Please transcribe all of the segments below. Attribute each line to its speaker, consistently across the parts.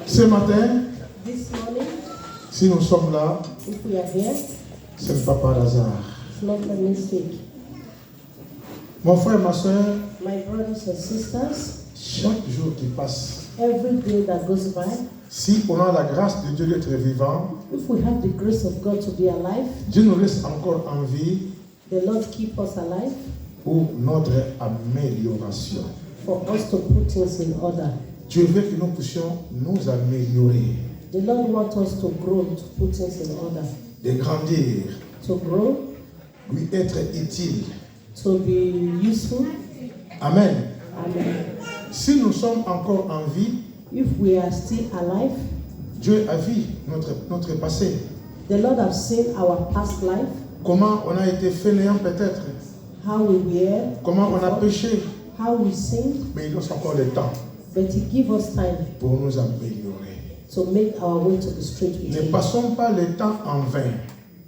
Speaker 1: Ce matin,
Speaker 2: This morning,
Speaker 1: si nous sommes là,
Speaker 2: if we are here,
Speaker 1: ce n'est pas par hasard.
Speaker 2: it's not a mistake.
Speaker 1: Mon frère, ma soeur,
Speaker 2: My brothers and sisters,
Speaker 1: chaque jour qui passe,
Speaker 2: every day that goes by,
Speaker 1: si on a la grâce de Dieu d'être vivant,
Speaker 2: if we have the grace of God to be alive,
Speaker 1: Dieu nous laisse encore en vie
Speaker 2: the Lord keep us alive
Speaker 1: pour notre amélioration.
Speaker 2: for us to put things in order.
Speaker 1: Dieu veut que nous puissions nous améliorer,
Speaker 2: The Lord wants us to grow, to put things in order,
Speaker 1: de grandir,
Speaker 2: to grow,
Speaker 1: lui être utile.
Speaker 2: to be useful.
Speaker 1: Amen.
Speaker 2: Amen.
Speaker 1: Si nous sommes encore en vie,
Speaker 2: If we are still alive,
Speaker 1: Dieu a vu notre passé.
Speaker 2: the Lord has seen our past life,
Speaker 1: Comment on a été fainéant peut-être,
Speaker 2: how we were,
Speaker 1: comment on a péché,
Speaker 2: how we sinned,
Speaker 1: mais il nous laisse encore le temps
Speaker 2: but He give us time
Speaker 1: pour nous améliorer.
Speaker 2: to make our way to be straight with
Speaker 1: Ne
Speaker 2: Him.
Speaker 1: passons pas le temps en vain,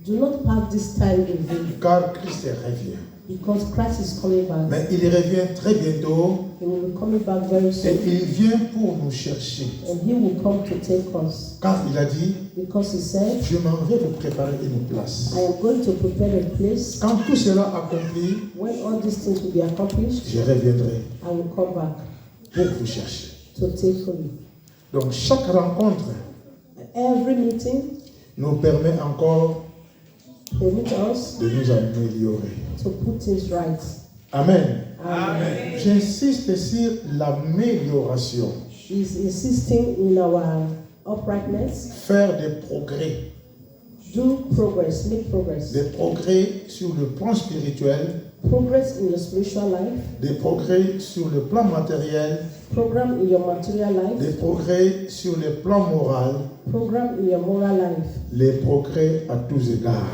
Speaker 2: Do not pass this time in vain,
Speaker 1: car Christ revient.
Speaker 2: because Christ is coming back.
Speaker 1: Mais il revient très bientôt
Speaker 2: He will be coming back very
Speaker 1: et
Speaker 2: soon,
Speaker 1: il vient pour nous chercher.
Speaker 2: and He will come to take us.
Speaker 1: Car il a dit,
Speaker 2: Because He said,
Speaker 1: je m'en vais vous préparer une place.
Speaker 2: I am going to prepare a place.
Speaker 1: Quand tout sera accompli,
Speaker 2: When all these things will be accomplished,
Speaker 1: je reviendrai
Speaker 2: I will come back
Speaker 1: pour vous chercher.
Speaker 2: to take from you.
Speaker 1: Donc chaque rencontre
Speaker 2: Every meeting
Speaker 1: nous permet encore
Speaker 2: permit us
Speaker 1: de nous améliorer.
Speaker 2: to put things right.
Speaker 1: Amen.
Speaker 2: Amen.
Speaker 1: J'insiste sur l'amélioration.
Speaker 2: He's insisting in our uprightness.
Speaker 1: Faire des progrès.
Speaker 2: Do progress, make progress.
Speaker 1: Des progrès sur le plan spirituel,
Speaker 2: Progress in your spiritual life,
Speaker 1: des progrès sur le plan matériel,
Speaker 2: program in your material life,
Speaker 1: des progrès sur le plan moral,
Speaker 2: program in your moral life,
Speaker 1: les progrès à tous égards.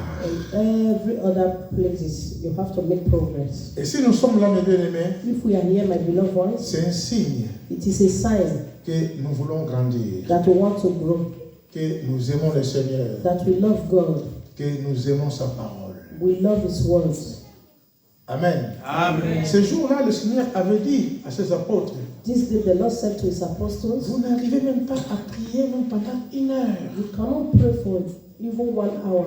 Speaker 2: and every other places. You have to make progress.
Speaker 1: Et si nous sommes là, mes bien-aimés,
Speaker 2: If we are here, my beloved ones,
Speaker 1: c'est un signe
Speaker 2: it is a sign
Speaker 1: que nous voulons grandir,
Speaker 2: that we want to grow,
Speaker 1: que nous aimons le Seigneur,
Speaker 2: that we love God,
Speaker 1: que nous aimons sa parole.
Speaker 2: we love His words.
Speaker 1: Amen.
Speaker 3: Amen.
Speaker 1: Ce jour-là, le Seigneur avait dit à ses apôtres,
Speaker 2: This day the Lord said to His apostles,
Speaker 1: vous n'arrivez même pas à prier même pendant 1 heure.
Speaker 2: you cannot pray for even 1 hour.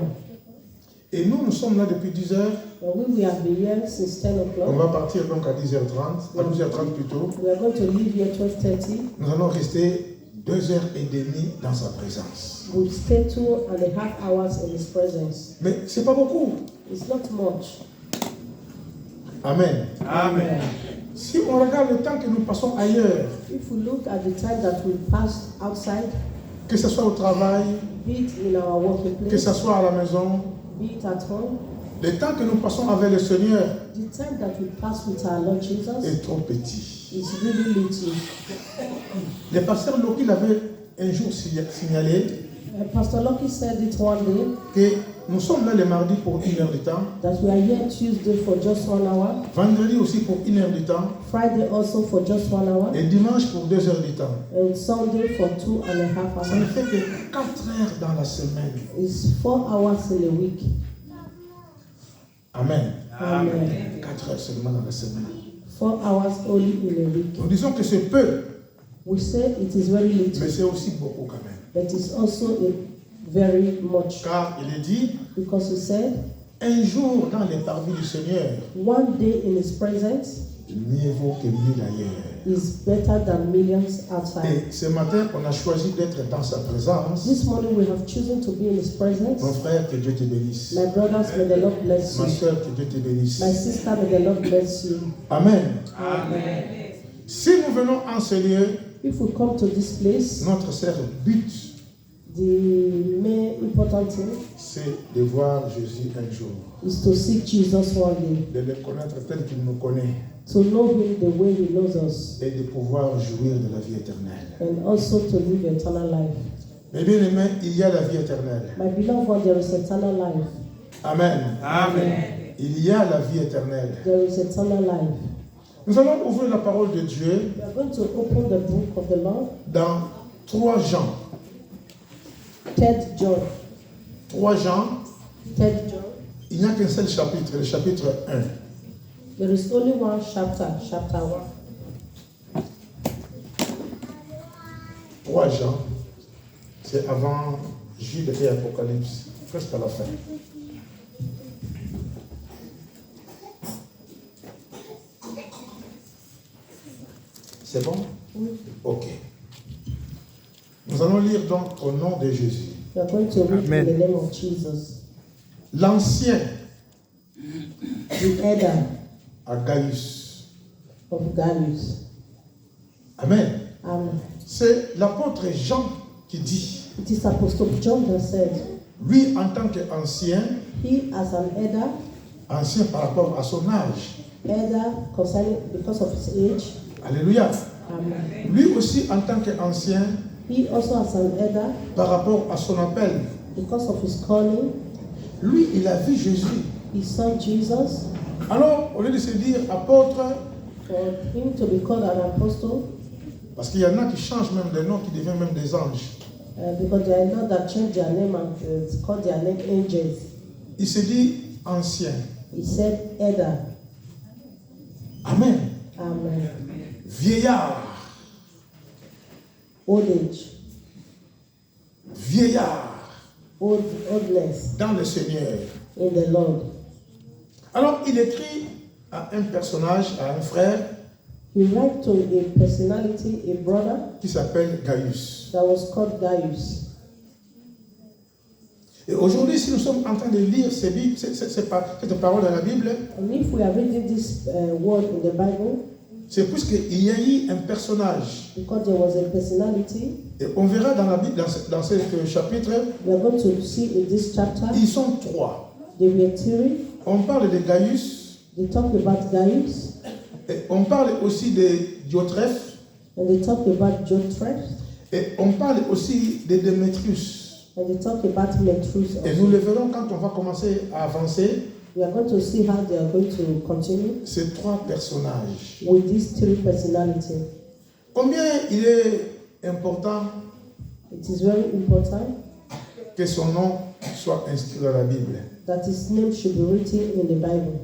Speaker 1: Et nous sommes là depuis 10 heures.
Speaker 2: And we have been here since 10
Speaker 1: On
Speaker 2: o'clock.
Speaker 1: va partir donc à 10h30, à 12h30 plutôt.
Speaker 2: We are going to leave here 12:30.
Speaker 1: Nous allons rester 2h30 dans sa présence.
Speaker 2: We'll stay 2.5 hours in His presence.
Speaker 1: Mais c'est pas beaucoup.
Speaker 2: It's not much.
Speaker 1: Amen.
Speaker 3: Amen.
Speaker 1: Si on regarde le temps que nous passons ailleurs,
Speaker 2: If we look at the time that we pass outside,
Speaker 1: que ce soit au travail,
Speaker 2: be it in our working
Speaker 1: que ce
Speaker 2: place,
Speaker 1: soit à la maison,
Speaker 2: be it at home,
Speaker 1: le temps que nous passons avec le Seigneur
Speaker 2: the time that we pass with our Lord Jesus
Speaker 1: est trop petit.
Speaker 2: is really little.
Speaker 1: Le pasteur Loki l'avait un jour signalé
Speaker 2: Pastor Lucky said it one day
Speaker 1: que nous sommes là le mardi pour 1 heure de temps,
Speaker 2: that we are here Tuesday for just 1 hour,
Speaker 1: vendredi aussi pour 1 heure de temps,
Speaker 2: Friday also for just 1 hour,
Speaker 1: et dimanche pour 2 heures de temps.
Speaker 2: and Sunday for 2.5
Speaker 1: Ça ne
Speaker 2: hours.
Speaker 1: fait que 4 heures dans la semaine.
Speaker 2: It's 4 hours in a week.
Speaker 1: Amen.
Speaker 2: Amen.
Speaker 1: 4 heures seulement dans la semaine.
Speaker 2: 4 hours only in a week.
Speaker 1: Nous disons que c'est peu,
Speaker 2: We say it is very
Speaker 1: mais
Speaker 2: little,
Speaker 1: c'est aussi beaucoup quand même.
Speaker 2: but it's also very much.
Speaker 1: Car il est dit,
Speaker 2: Because He said,
Speaker 1: un jour dans les parvis du Seigneur,
Speaker 2: one day in His presence
Speaker 1: mieux vaut que 1000 ailleurs.
Speaker 2: is better than millions outside.
Speaker 1: Et ce matin, on a choisi d'être dans sa présence.
Speaker 2: This morning we have chosen to be in His presence.
Speaker 1: Mon frère, que Dieu te bénisse.
Speaker 2: My brothers, may the Lord bless
Speaker 1: Ma
Speaker 2: you.
Speaker 1: soeur, que Dieu te bénisse.
Speaker 2: My sister, may the Lord bless you.
Speaker 1: Amen.
Speaker 2: Amen.
Speaker 1: Si nous venons en ce lieu,
Speaker 2: If we come to this place,
Speaker 1: notre seul but,
Speaker 2: the main important thing
Speaker 1: c'est de voir Jésus un jour,
Speaker 2: is to see Jesus one day,
Speaker 1: de le connaître tel qu'il nous connaît
Speaker 2: to know Him the way He knows us,
Speaker 1: et de pouvoir jouir de la vie éternelle.
Speaker 2: and also to live eternal life.
Speaker 1: Mais bien aimé, il y a la vie éternelle.
Speaker 2: My beloved one, there is eternal life.
Speaker 1: Amen.
Speaker 3: Amen.
Speaker 1: Il y a la vie éternelle.
Speaker 2: There is eternal life.
Speaker 1: Nous allons ouvrir la parole de Dieu
Speaker 2: We are going to open the book of the Lord,
Speaker 1: dans 3 Jean.
Speaker 2: 3 John.
Speaker 1: 3 Jean,
Speaker 2: 3 John.
Speaker 1: il n'y a qu'un seul chapitre, le chapitre 1.
Speaker 2: There is only one chapter, chapter 1.
Speaker 1: 3 Jean, C'est avant Jude et Apocalypse, presque à la fin. C'est bon?
Speaker 2: Oui.
Speaker 1: Ok. Nous allons lire donc au nom de Jésus.
Speaker 2: We are going to read
Speaker 3: Amen.
Speaker 2: in the name of Jesus.
Speaker 1: L'ancien
Speaker 2: The elder
Speaker 1: à Gaius.
Speaker 2: of Gaius.
Speaker 1: Amen.
Speaker 2: Amen.
Speaker 1: C'est l'apôtre Jean qui dit,
Speaker 2: It is Apostle John that said,
Speaker 1: lui en tant qu'ancien,
Speaker 2: he as an elder,
Speaker 1: ancien par rapport à son âge.
Speaker 2: elder concerning because of his age.
Speaker 1: Alléluia.
Speaker 2: Amen.
Speaker 1: Lui aussi en tant qu'ancien
Speaker 2: He also as an elder
Speaker 1: par rapport à son appel.
Speaker 2: because of his calling.
Speaker 1: Lui, il a vu Jésus.
Speaker 2: He saw Jesus.
Speaker 1: Alors, au lieu de se dire apôtre,
Speaker 2: For him to be called an apostle,
Speaker 1: parce qu'il y en a qui changent même de nom, qui deviennent même des anges.
Speaker 2: because there are not that change their name and call their name angels.
Speaker 1: Il se dit ancien.
Speaker 2: He said elder.
Speaker 1: Amen.
Speaker 2: Amen.
Speaker 1: Vieillard.
Speaker 2: Old age.
Speaker 1: Vieillard
Speaker 2: Oldness
Speaker 1: dans le Seigneur.
Speaker 2: in the Lord.
Speaker 1: Alors, il écrit à un personnage, à un frère
Speaker 2: He wrote to a personality, a brother
Speaker 1: qui s'appelle Gaius.
Speaker 2: that was called Gaius.
Speaker 1: Et aujourd'hui, si nous sommes en train de lire cette parole dans la Bible,
Speaker 2: And if we are reading this word in the Bible,
Speaker 1: c'est puisqu'il y a eu un personnage.
Speaker 2: because there was a personality,
Speaker 1: Et on verra dans la Bible, dans ce chapitre,
Speaker 2: we are going to see in this chapter,
Speaker 1: ils sont trois.
Speaker 2: they were three.
Speaker 1: On parle de Gaius,
Speaker 2: They talk about Gaius,
Speaker 1: et on parle aussi de Diotrephe,
Speaker 2: and they talk about Jothreph,
Speaker 1: et on parle aussi de Démétrius.
Speaker 2: and they talk about Metrus.
Speaker 1: Et nous le verrons quand on va commencer à avancer,
Speaker 2: We are going to see how they are going to continue
Speaker 1: ces trois personnages.
Speaker 2: with these three personalities.
Speaker 1: Combien il est important
Speaker 2: It is very important
Speaker 1: que son nom soit inscrit dans la Bible.
Speaker 2: that his name should be written in the Bible.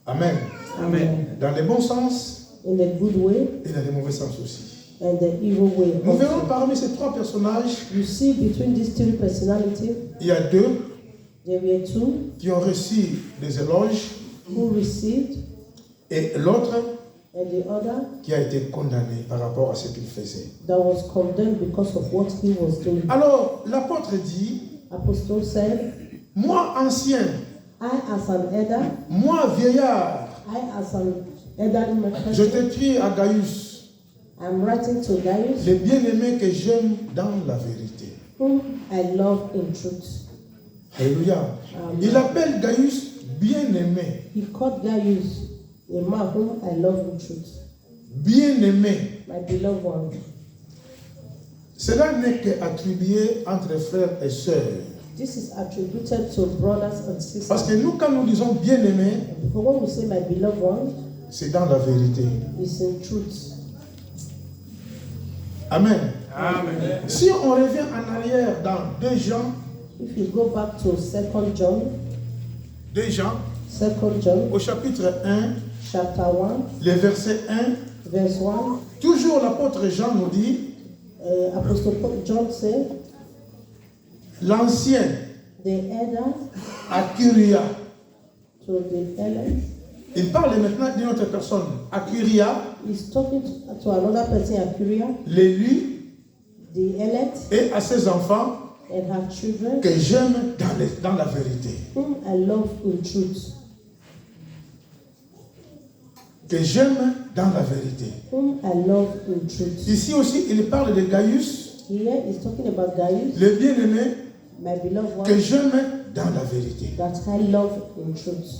Speaker 1: Amen.
Speaker 2: Amen.
Speaker 1: Dans le bon sens
Speaker 2: In the good way
Speaker 1: et dans le mauvais sens aussi.
Speaker 2: and the evil way.
Speaker 1: Nous verrons
Speaker 2: Also.
Speaker 1: parmi ces trois personnages,
Speaker 2: You see, between these three personalities,
Speaker 1: il y a deux
Speaker 2: there were two
Speaker 1: qui ont reçu des éloges
Speaker 2: who received,
Speaker 1: et l'autre
Speaker 2: and the other
Speaker 1: qui a été condamné par rapport à ce qu'il faisait.
Speaker 2: that was condemned because of what he was doing.
Speaker 1: Alors, l'apôtre dit,
Speaker 2: Apostle said,
Speaker 1: moi ancien,
Speaker 2: I as an elder,
Speaker 1: moi vieillard,
Speaker 2: I as an elderly
Speaker 1: je
Speaker 2: person,
Speaker 1: t'écris à Gaius,
Speaker 2: I'm writing to Gaius,
Speaker 1: le bien-aimé que j'aime dans la vérité.
Speaker 2: whom I love in truth.
Speaker 1: Alléluia.
Speaker 2: Amen.
Speaker 1: Il appelle Gaius bien-aimé.
Speaker 2: He called Gaius a man whom I love in truth,
Speaker 1: Bien-aimé.
Speaker 2: my beloved one.
Speaker 1: Cela n'est qu'attribué entre frères et sœurs.
Speaker 2: This is attributed to brothers and sisters.
Speaker 1: Parce que nous, quand nous disons bien-aimé,
Speaker 2: Because when we say my beloved one,
Speaker 1: c'est dans la vérité.
Speaker 2: it's in truth.
Speaker 1: Amen.
Speaker 3: Amen.
Speaker 1: Si on revient en arrière dans 2 Jean,
Speaker 2: If you go back to 2 John,
Speaker 1: 2 Jean,
Speaker 2: 2 John,
Speaker 1: au chapitre 1,
Speaker 2: chapter 1,
Speaker 1: le verset 1,
Speaker 2: verse 1,
Speaker 1: toujours l'apôtre Jean nous dit,
Speaker 2: Apostle John said,
Speaker 1: l'ancien
Speaker 2: the elder
Speaker 1: Acuria.
Speaker 2: to the elect
Speaker 1: Il parle maintenant d'une autre personne, Acuria,
Speaker 2: is talking to another person, Acuria,
Speaker 1: l'élu,
Speaker 2: the elect,
Speaker 1: et à ses enfants
Speaker 2: and her children,
Speaker 1: que j'aime dans la vérité.
Speaker 2: whom I love in truth.
Speaker 1: Que j'aime dans la vérité.
Speaker 2: Whom I love in truth.
Speaker 1: Ici aussi, il parle de Gaius,
Speaker 2: Here is talking about Gaius,
Speaker 1: le bien-aimé,
Speaker 2: my beloved
Speaker 1: que
Speaker 2: one,
Speaker 1: j'aime dans la vérité.
Speaker 2: that I love in truth.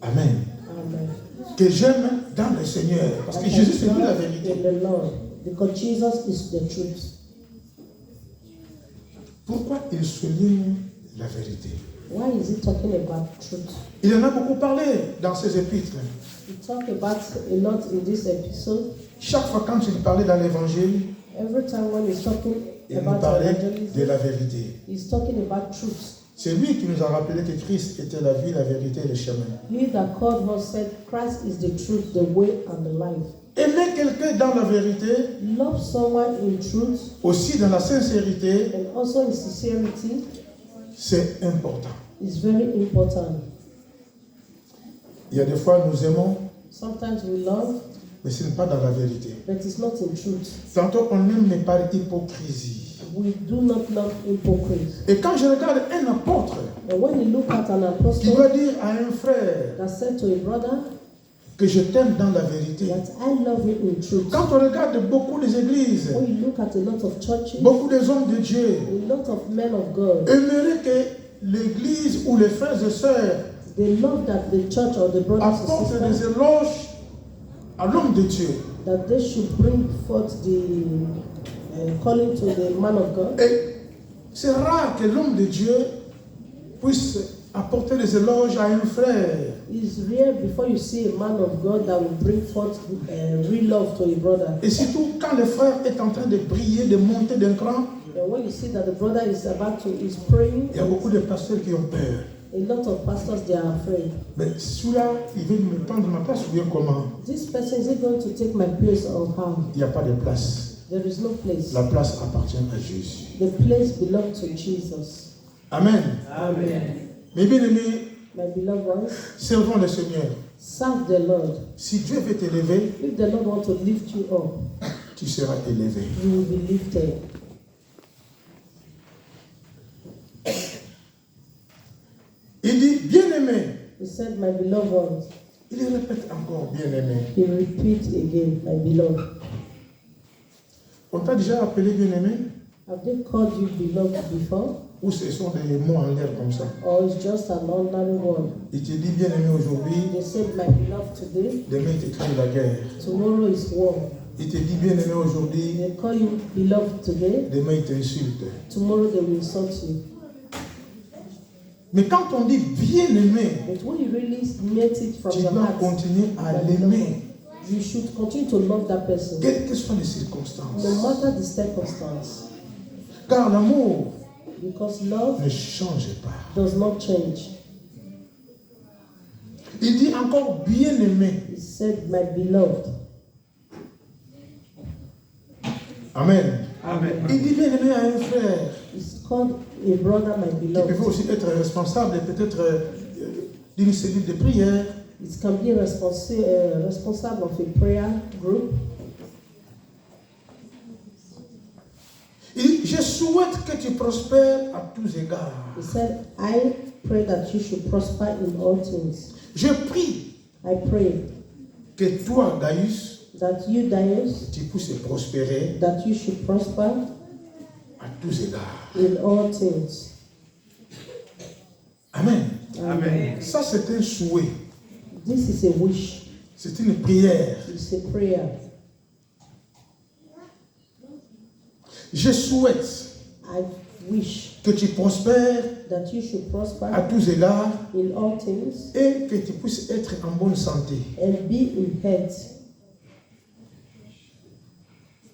Speaker 1: Amen.
Speaker 2: Amen.
Speaker 1: Que j'aime dans le Seigneur. Parce que
Speaker 2: That I
Speaker 1: Jésus, c'est lui la
Speaker 2: love
Speaker 1: vérité.
Speaker 2: in the Lord, because Jesus is the truth.
Speaker 1: Pourquoi il souligne la vérité?
Speaker 2: Why is he talking about truth?
Speaker 1: Il en a beaucoup parlé dans ses épîtres.
Speaker 2: He talked about a lot in this episode.
Speaker 1: Chaque fois quand il parlait dans l'évangile,
Speaker 2: Every time when he's talking
Speaker 1: il nous
Speaker 2: about
Speaker 1: parlait de
Speaker 2: evangelism,
Speaker 1: la vérité.
Speaker 2: he's talking about truth.
Speaker 1: C'est lui qui nous a rappelé que Christ était la vie, la vérité et le chemin.
Speaker 2: He that called us said, Christ is the truth, the way, and the life.
Speaker 1: Aimer quelqu'un dans la vérité,
Speaker 2: love someone in truth,
Speaker 1: aussi dans la sincérité,
Speaker 2: and also in sincerity
Speaker 1: c'est important.
Speaker 2: is very important.
Speaker 1: Il y a des fois nous aimons,
Speaker 2: Sometimes we love,
Speaker 1: mais ce n'est pas dans la vérité.
Speaker 2: but it's not in truth.
Speaker 1: Tantôt on aime, mais par hypocrisie.
Speaker 2: We do not love hypocrites.
Speaker 1: Et quand je regarde un apôtre
Speaker 2: And when you look at an
Speaker 1: qui doit
Speaker 2: apostle
Speaker 1: dire à un frère
Speaker 2: that said to a brother
Speaker 1: que je t'aime dans la vérité,
Speaker 2: that I love you in truth,
Speaker 1: quand on regarde beaucoup des églises,
Speaker 2: when you look at a lot of churches,
Speaker 1: beaucoup des hommes de Dieu,
Speaker 2: a lot of men of God,
Speaker 1: aimeraient que l'église ou les frères et sœurs
Speaker 2: they love that the church or the brothers and
Speaker 1: apportent des
Speaker 2: sisters,
Speaker 1: éloges à l'homme de Dieu.
Speaker 2: that they should bring forth the calling to the man of God.
Speaker 1: Et c'est rare que l'homme de Dieu puisse apporter des éloges à un frère.
Speaker 2: It's rare before you see a man of God that will bring forth real love to a brother.
Speaker 1: Et surtout quand le frère est en train de prier, de monter d'un cran,
Speaker 2: And when you see that the brother is praying,
Speaker 1: il y a beaucoup de pasteurs qui ont peur.
Speaker 2: a lot of pastors, they are afraid.
Speaker 1: Mais celui-là, il veut me prendre ma place ou bien comment?
Speaker 2: This person, is it going to take my place or how?
Speaker 1: Il n'y a pas de place.
Speaker 2: There is no place.
Speaker 1: La place appartient à Jésus.
Speaker 2: The place belongs to Jesus.
Speaker 1: Amen.
Speaker 2: Amen.
Speaker 1: Mes bien-aimés,
Speaker 2: My beloved ones,
Speaker 1: servons le Seigneur.
Speaker 2: serve the Lord.
Speaker 1: Si Dieu veut t'élever,
Speaker 2: If the Lord wants to lift you up,
Speaker 1: tu seras élevé.
Speaker 2: you will be lifted.
Speaker 1: Il dit, bien-aimé.
Speaker 2: He said, my beloved ones.
Speaker 1: Il répète encore, bien-aimé.
Speaker 2: He repeats again, my beloved.
Speaker 1: On t'a déjà appelé bien-aimé?
Speaker 2: Have they called you beloved before?
Speaker 1: Ou ce sont des mots en l'air comme ça?
Speaker 2: Or it's just an ordinary word?
Speaker 1: Il te dit bien-aimé aujourd'hui,
Speaker 2: They said, my beloved today,
Speaker 1: demain il te crie la guerre.
Speaker 2: tomorrow is war.
Speaker 1: Il te dit bien-aimé aujourd'hui,
Speaker 2: They call you beloved today,
Speaker 1: demain il t'insulte.
Speaker 2: tomorrow they will insult you.
Speaker 1: Mais quand on dit bien-aimé,
Speaker 2: But when you really meant it from
Speaker 1: tu
Speaker 2: your
Speaker 1: dois
Speaker 2: heart,
Speaker 1: continuer à
Speaker 2: my
Speaker 1: l'aimer,
Speaker 2: beloved, you should continue to love that person,
Speaker 1: quelles que soient les circonstances.
Speaker 2: no matter the circumstance.
Speaker 1: Car l'amour
Speaker 2: Because love
Speaker 1: ne change pas.
Speaker 2: does not change.
Speaker 1: Il dit encore bien-aimé.
Speaker 2: He said, my beloved.
Speaker 1: Amen.
Speaker 3: Amen.
Speaker 1: Il dit bien-aimé à un frère
Speaker 2: It's called a brother, my
Speaker 1: qui
Speaker 2: beloved.
Speaker 1: peut aussi être responsable peut-être d'une cellule de prière.
Speaker 2: It can be responsible of a prayer group.
Speaker 1: Il dit, je souhaite que tu prospères à tous égards.
Speaker 2: He said, I pray that you should prosper in all things.
Speaker 1: Je prie
Speaker 2: I pray
Speaker 1: que toi, Gaius,
Speaker 2: that you, Dias,
Speaker 1: tu puisses prospérer
Speaker 2: that you should prosper
Speaker 1: à tous égards.
Speaker 2: in all things.
Speaker 1: Amen.
Speaker 3: Amen.
Speaker 1: Ça, c'est un souhait.
Speaker 2: This is a wish.
Speaker 1: C'est une prière.
Speaker 2: It's a prayer.
Speaker 1: Je souhaite
Speaker 2: I wish
Speaker 1: que tu prospères
Speaker 2: that you should prosper
Speaker 1: à tous égards
Speaker 2: in all things
Speaker 1: et que tu puisses être en bonne santé.
Speaker 2: and be in health.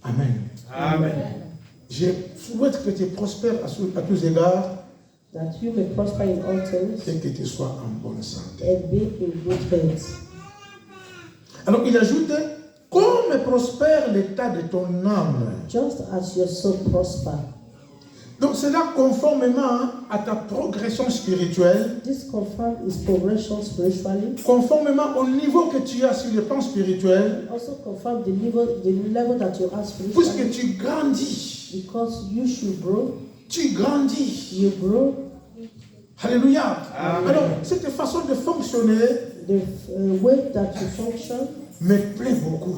Speaker 1: Amen.
Speaker 3: Amen.
Speaker 1: Je souhaite que tu prospères à tous égards
Speaker 2: That you may prosper in all things
Speaker 1: et que tu sois en bonne santé.
Speaker 2: and be in good health.
Speaker 1: Alors il ajoute, comme prospère l'état de ton âme.
Speaker 2: Just as your soul prosper.
Speaker 1: Donc cela conformément à ta progression spirituelle,
Speaker 2: This confirm is progression spiritually.
Speaker 1: conformément au niveau que tu as sur le plan spirituel,
Speaker 2: Also confirm the level that you are
Speaker 1: puisque
Speaker 2: spiritually.
Speaker 1: tu grandis,
Speaker 2: Because you should grow.
Speaker 1: tu grandis.
Speaker 2: You grow.
Speaker 1: Alléluia.
Speaker 3: Amen.
Speaker 1: Alors cette façon de fonctionner
Speaker 2: The way that you function
Speaker 1: me plaît beaucoup.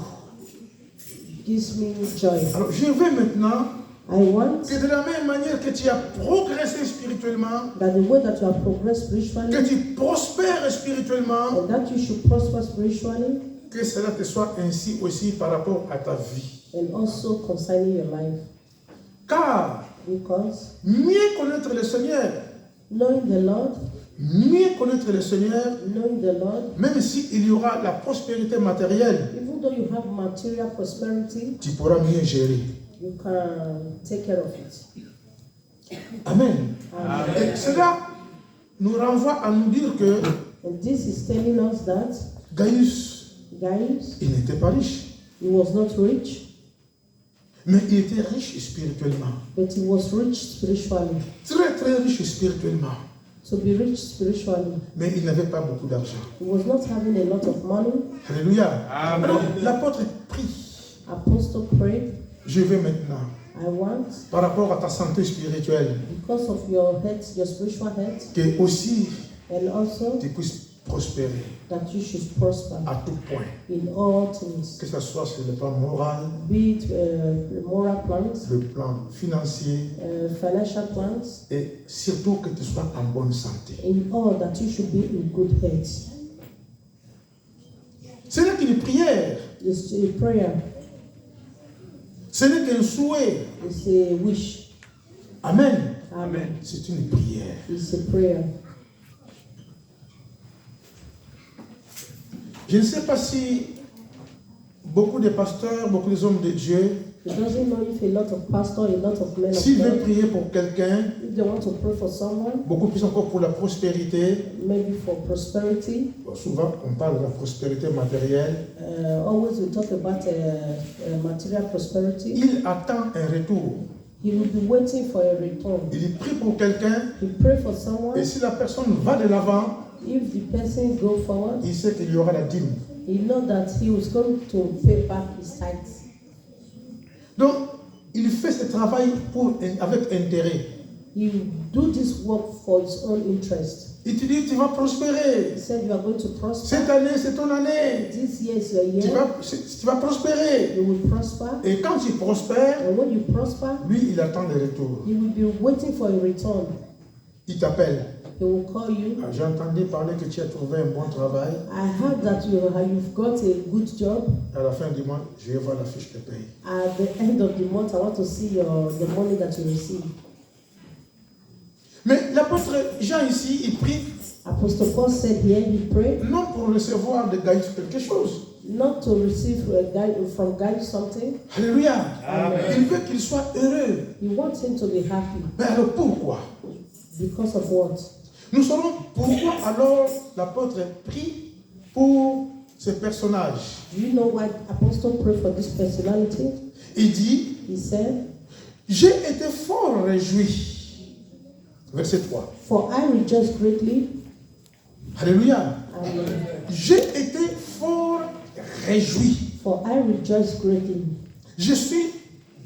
Speaker 2: gives me joy.
Speaker 1: Alors je veux maintenant
Speaker 2: I want
Speaker 1: que de la même manière que tu as progressé spirituellement,
Speaker 2: that the way that you have progressed spiritually
Speaker 1: que tu prospères spirituellement,
Speaker 2: and that you should prosper spiritually
Speaker 1: que cela te soit ainsi aussi par rapport à ta vie.
Speaker 2: and also concerning your life.
Speaker 1: Car
Speaker 2: Because
Speaker 1: mieux connaître le Seigneur,
Speaker 2: knowing the Lord, knowing the Lord,
Speaker 1: même s'il y aura la prospérité matérielle,
Speaker 2: even though you have material prosperity,
Speaker 1: tu pourras mieux gérer.
Speaker 2: you can take care of it.
Speaker 1: Amen.
Speaker 2: Amen.
Speaker 1: Et cela nous renvoie à nous dire que
Speaker 2: And this is telling us that
Speaker 1: Gaius,
Speaker 2: Gaius,
Speaker 1: il n'était pas riche.
Speaker 2: He was not rich,
Speaker 1: mais il était riche spirituellement.
Speaker 2: but he was rich spiritually.
Speaker 1: Très, très riche spirituellement.
Speaker 2: To be rich spiritually,
Speaker 1: Mais il n'avait pas beaucoup d'argent.
Speaker 2: he was not having a lot of money.
Speaker 1: Alléluia.
Speaker 3: Amen.
Speaker 1: Alors, l'apôtre prie.
Speaker 2: Apostle prayed,
Speaker 1: Je vais maintenant,
Speaker 2: I want,
Speaker 1: par rapport à ta santé spirituelle,
Speaker 2: because of your health, your spiritual health,
Speaker 1: que aussi
Speaker 2: and also
Speaker 1: tu puisses prospérer
Speaker 2: that you should prosper
Speaker 1: à tout point.
Speaker 2: in all things,
Speaker 1: Que ce soit sur le plan moral,
Speaker 2: be it moral plans,
Speaker 1: le plan financier,
Speaker 2: financial plans,
Speaker 1: et surtout que tu sois en bonne santé.
Speaker 2: in all that you should be in good health.
Speaker 1: Ce n'est qu'une prière,
Speaker 2: It's a prayer,
Speaker 1: ce n'est qu'un souhait.
Speaker 2: it's a wish.
Speaker 1: Amen.
Speaker 2: Amen.
Speaker 1: C'est une prière.
Speaker 2: It's a prayer.
Speaker 1: Je ne sais pas si beaucoup de pasteurs, beaucoup des hommes de Dieu,
Speaker 2: It doesn't know if a lot of pastors, a lot of men of
Speaker 1: s'ils veulent
Speaker 2: God,
Speaker 1: prier pour quelqu'un,
Speaker 2: if they want to pray for someone,
Speaker 1: beaucoup plus encore pour la prospérité.
Speaker 2: maybe for prosperity.
Speaker 1: Bon, souvent, on parle de la prospérité matérielle.
Speaker 2: Always we talk about material prosperity.
Speaker 1: Il attend un retour.
Speaker 2: He will be waiting for a return.
Speaker 1: Il prie pour quelqu'un,
Speaker 2: He pray for someone.
Speaker 1: et si la personne va de l'avant,
Speaker 2: If the person go forward,
Speaker 1: il sait qu'il y aura la dîme.
Speaker 2: he know that he was going to pay back his tithes.
Speaker 1: Donc, il fait ce travail avec intérêt.
Speaker 2: He do this work for his own interest.
Speaker 1: Il te dit, tu vas prospérer.
Speaker 2: He said you are going to prosper.
Speaker 1: Cette année, c'est ton année.
Speaker 2: This year is your
Speaker 1: Tu
Speaker 2: year.
Speaker 1: vas prospérer.
Speaker 2: You will prosper.
Speaker 1: Et quand tu prospères,
Speaker 2: And when you prosper,
Speaker 1: lui, il attend le retour.
Speaker 2: he will be waiting for a return.
Speaker 1: Il t'appelle.
Speaker 2: He will call you.
Speaker 1: Ah, j'ai entendu parler que tu as trouvé un bon travail.
Speaker 2: I heard that you've got a good job.
Speaker 1: À la fin du mois, je vais voir la fiche de paye.
Speaker 2: At the end of the month, I want to see the money that you receive.
Speaker 1: Mais l'apôtre Jean ici, il prie
Speaker 2: Apostle Paul said here, he prayed
Speaker 1: non pour recevoir de Gaïs quelque chose.
Speaker 2: not to receive from God something.
Speaker 1: Alléluia.
Speaker 3: Amen.
Speaker 1: Il veut qu'il soit heureux.
Speaker 2: He wants him to be happy.
Speaker 1: Mais alors pourquoi?
Speaker 2: Because of what?
Speaker 1: Nous saurons pourquoi alors l'apôtre prie pour ce personnage.
Speaker 2: Do you know why Apostle prayed for this personality?
Speaker 1: Il dit,
Speaker 2: He said,
Speaker 1: j'ai été fort réjoui. Verset 3.
Speaker 2: for I rejoice greatly.
Speaker 1: Alléluia.
Speaker 2: Amen.
Speaker 1: J'ai été fort réjoui.
Speaker 2: For I rejoice greatly.
Speaker 1: Je suis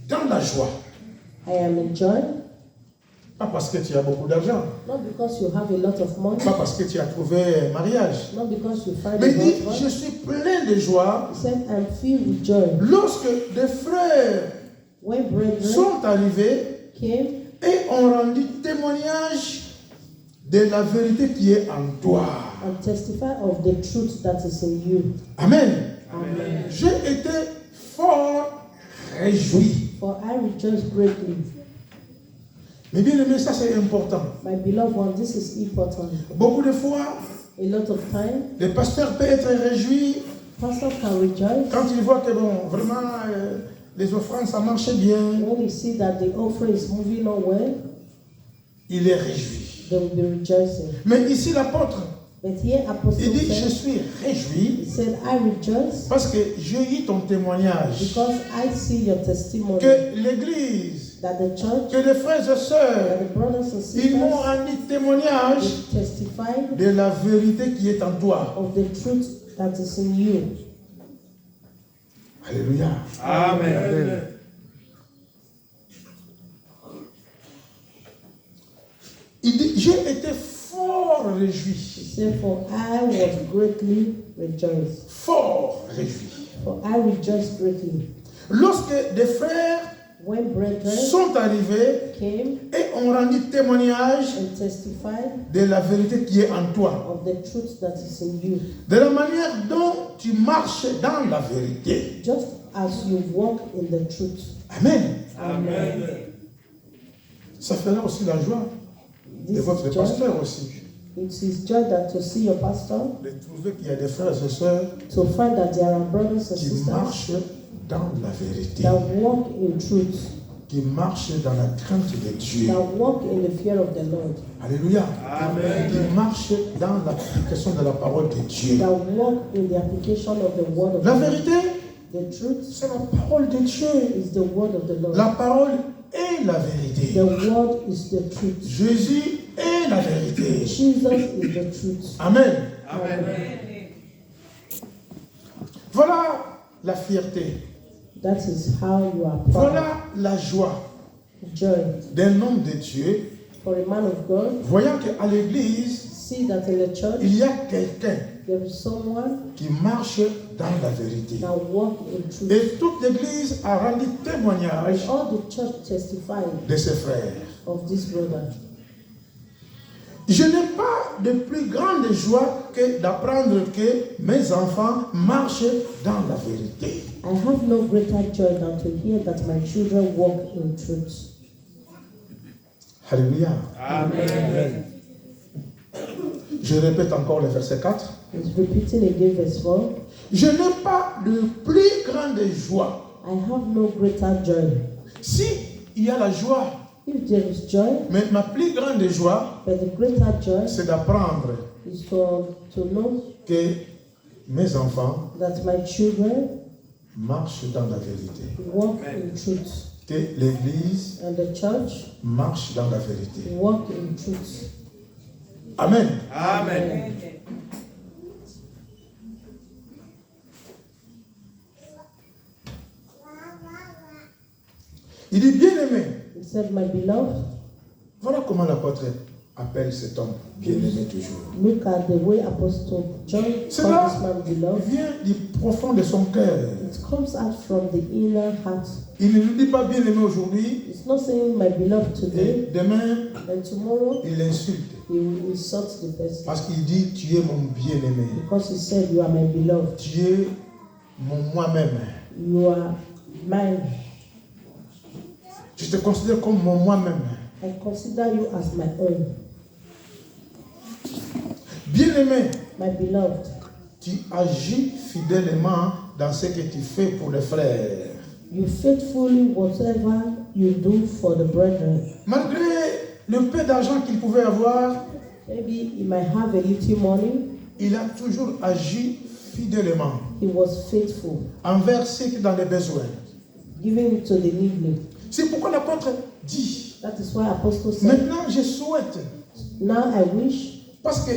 Speaker 1: dans la joie.
Speaker 2: I am in joy.
Speaker 1: Pas parce que tu as beaucoup d'argent.
Speaker 2: Not because you have a lot of money.
Speaker 1: Pas parce que tu as trouvé un mariage.
Speaker 2: Not because you find
Speaker 1: Mais
Speaker 2: a
Speaker 1: il dit,
Speaker 2: husband.
Speaker 1: je suis plein de joie.
Speaker 2: He said, I'm filled with joy.
Speaker 1: Lorsque des frères
Speaker 2: When brethren
Speaker 1: sont arrivés
Speaker 2: came
Speaker 1: et ont rendu témoignage de la vérité qui est en toi.
Speaker 2: and testify of the truth that is in you.
Speaker 1: Amen.
Speaker 2: Amen.
Speaker 1: J'ai été fort réjoui.
Speaker 2: For I rejoice greatly.
Speaker 1: Mais bien aimé, ça c'est important.
Speaker 2: My beloved one, this is important.
Speaker 1: Beaucoup de fois,
Speaker 2: A lot of time,
Speaker 1: les pasteurs peuvent être réjouis
Speaker 2: pastor can rejoice
Speaker 1: quand ils voient que bon, vraiment les offrandes ça marche bien.
Speaker 2: when he see that the offering is moving on well.
Speaker 1: Il est réjoui.
Speaker 2: They will be rejoicing.
Speaker 1: Mais ici l'apôtre,
Speaker 2: But here Apostle
Speaker 1: il dit je
Speaker 2: said,
Speaker 1: suis réjoui
Speaker 2: he said, I rejoice
Speaker 1: parce que j'ai eu ton témoignage.
Speaker 2: because I see your testimony
Speaker 1: Que l'église,
Speaker 2: that the church,
Speaker 1: que les frères et
Speaker 2: that
Speaker 1: sœurs,
Speaker 2: the brothers and
Speaker 1: ils m'ont
Speaker 2: sisters
Speaker 1: rendu témoignage
Speaker 2: will testify
Speaker 1: de la vérité qui est en toi.
Speaker 2: of the truth that is in you.
Speaker 1: Alléluia.
Speaker 3: Amen.
Speaker 1: Il dit, j'ai été fort réjoui.
Speaker 2: He said, for I was greatly rejoiced.
Speaker 1: Fort réjoui.
Speaker 2: For I rejoiced greatly.
Speaker 1: Lorsque des frères
Speaker 2: When brethren
Speaker 1: sont arrivés
Speaker 2: came
Speaker 1: et ont rendu témoignage
Speaker 2: and testified
Speaker 1: de la vérité qui est en toi.
Speaker 2: of the truth that is in you,
Speaker 1: De la manière dont tu marches dans la vérité.
Speaker 2: just as you walk in the truth.
Speaker 1: Amen.
Speaker 2: Amen.
Speaker 1: Ça fera aussi la joie de
Speaker 2: This
Speaker 1: votre
Speaker 2: is joy.
Speaker 1: pasteur aussi.
Speaker 2: It is joy that to see your pastor,
Speaker 1: De trouver qu'il y a des frères et sœurs
Speaker 2: to find that there are brothers and
Speaker 1: qui
Speaker 2: sisters
Speaker 1: marchent dans la vérité.
Speaker 2: that walk in truth,
Speaker 1: Qui marchent dans la crainte de Dieu.
Speaker 2: that walk in the fear of the Lord,
Speaker 1: Alléluia.
Speaker 3: Amen.
Speaker 1: Qui marchent dans l'application de la parole de Dieu.
Speaker 2: that walk in the application of the word of
Speaker 1: La
Speaker 2: God.
Speaker 1: vérité,
Speaker 2: The truth
Speaker 1: C'est la parole de Dieu.
Speaker 2: is the word of the Lord.
Speaker 1: La parole est la vérité.
Speaker 2: The word is the truth.
Speaker 1: Jésus est la vérité.
Speaker 2: Jesus is the truth.
Speaker 1: Amen.
Speaker 3: Amen.
Speaker 1: Voilà la fierté.
Speaker 2: That is how you are proud.
Speaker 1: Voilà la joie
Speaker 2: Joy.
Speaker 1: d'un homme de Dieu,
Speaker 2: For a man of God,
Speaker 1: voyant qu'à l'église,
Speaker 2: see that in the church
Speaker 1: il y a quelqu'un
Speaker 2: there is someone
Speaker 1: qui marche dans la vérité.
Speaker 2: that walk in truth.
Speaker 1: Et toute l'église a rendu
Speaker 2: And
Speaker 1: témoignage
Speaker 2: all the church testified
Speaker 1: de ses frères.
Speaker 2: of this brother.
Speaker 1: Je n'ai pas de plus grande joie que d'apprendre que mes enfants marchent dans la vérité.
Speaker 2: I have no greater joy than to hear that my children walk in truth.
Speaker 1: Alléluia.
Speaker 3: Amen.
Speaker 1: Je répète encore le verset 4.
Speaker 2: It's repeating again verse 4.
Speaker 1: Je n'ai pas de plus grande joie.
Speaker 2: I have no greater joy.
Speaker 1: Si il y a la joie,
Speaker 2: If there is joy,
Speaker 1: mais ma plus grande joie,
Speaker 2: but the greater joy
Speaker 1: c'est d'apprendre
Speaker 2: is to know
Speaker 1: que mes enfants
Speaker 2: that my children
Speaker 1: marchent dans la vérité.
Speaker 2: walk in truth.
Speaker 1: Que l'église
Speaker 2: And the church
Speaker 1: marche dans la vérité.
Speaker 2: walk in truth.
Speaker 1: Amen.
Speaker 3: Amen.
Speaker 1: Il dit bien-aimé.
Speaker 2: He said, my beloved,
Speaker 1: Voilà comment l'apôtre appelle cet homme bien-aimé toujours.
Speaker 2: look at the way Apostle John called
Speaker 1: Cela
Speaker 2: this man beloved.
Speaker 1: vient du profond de son cœur.
Speaker 2: It comes out from the inner heart.
Speaker 1: Il ne nous dit pas bien-aimé aujourd'hui
Speaker 2: It's not saying my beloved
Speaker 1: et
Speaker 2: today
Speaker 1: demain
Speaker 2: and tomorrow
Speaker 1: il l'insulte.
Speaker 2: he will insult the person.
Speaker 1: Parce qu'il dit tu es mon bien-aimé.
Speaker 2: Because he said, you are my beloved.
Speaker 1: Tu es mon moi-même.
Speaker 2: You are mine.
Speaker 1: Je te considère comme mon moi-même.
Speaker 2: I consider you as my own.
Speaker 1: Bien-aimé,
Speaker 2: My beloved,
Speaker 1: tu agis fidèlement dans ce que tu fais pour les frères.
Speaker 2: you faithfully whatever you do for the brethren.
Speaker 1: Malgré le peu d'argent qu'il pouvait avoir,
Speaker 2: Maybe he might have a little money.
Speaker 1: il a toujours agi fidèlement
Speaker 2: He was faithful,
Speaker 1: envers ceux qui sont dans les besoins.
Speaker 2: giving it to the needy.
Speaker 1: C'est pourquoi l'apôtre dit,
Speaker 2: That is why Apostle said,
Speaker 1: maintenant je souhaite,
Speaker 2: now I wish,
Speaker 1: parce que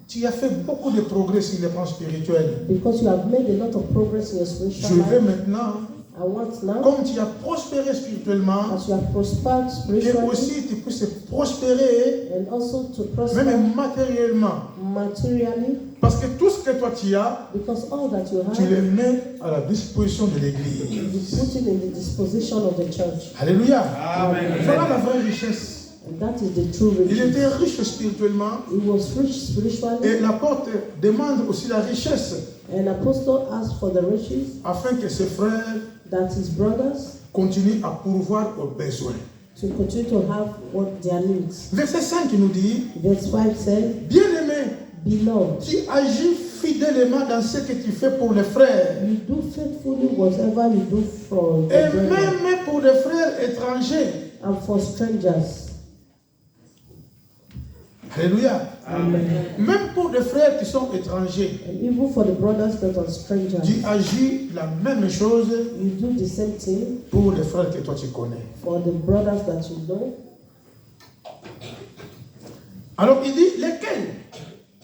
Speaker 1: tu as fait beaucoup de progrès sur les plans spirituels.
Speaker 2: because you have made a lot of progress in your spiritual
Speaker 1: Je veux
Speaker 2: life,
Speaker 1: maintenant,
Speaker 2: I want now,
Speaker 1: comme tu as prospéré spirituellement,
Speaker 2: as you have prospered
Speaker 1: que
Speaker 2: spiritually,
Speaker 1: aussi tu puisses prospérer
Speaker 2: and also to prosper
Speaker 1: même matériellement.
Speaker 2: materially,
Speaker 1: Parce que tout ce que toi tu as,
Speaker 2: because all that you
Speaker 1: tu
Speaker 2: have,
Speaker 1: le mets à la disposition de
Speaker 2: you
Speaker 1: l'Église.
Speaker 2: put it in the disposition of the church.
Speaker 1: Alléluia.
Speaker 3: Amen.
Speaker 1: Voilà la vraie richesse.
Speaker 2: And that is the true
Speaker 1: Il
Speaker 2: riches.
Speaker 1: était riche spirituellement
Speaker 2: He was rich spiritually,
Speaker 1: et l'apôtre demande aussi la richesse
Speaker 2: and apostle asked for the riches
Speaker 1: afin que ses frères
Speaker 2: that his brothers
Speaker 1: continuent à pourvoir aux besoins.
Speaker 2: to continue to have what their needs.
Speaker 1: Verset 5 nous dit,
Speaker 2: Verse 5 says,
Speaker 1: bien-aimé,
Speaker 2: beloved,
Speaker 1: tu agis fidèlement dans ce que tu fais pour les frères.
Speaker 2: you do faithfully whatever you do for the
Speaker 1: Et
Speaker 2: brethren
Speaker 1: même pour les frères étrangers.
Speaker 2: and for strangers.
Speaker 1: Alléluia.
Speaker 2: Amen.
Speaker 1: Même pour les frères qui sont étrangers.
Speaker 2: And even for the brothers that are strangers,
Speaker 1: Tu agis la même chose
Speaker 2: you do the same thing
Speaker 1: pour les frères que toi tu connais.
Speaker 2: for the brothers that you know.
Speaker 1: Alors il dit, lesquels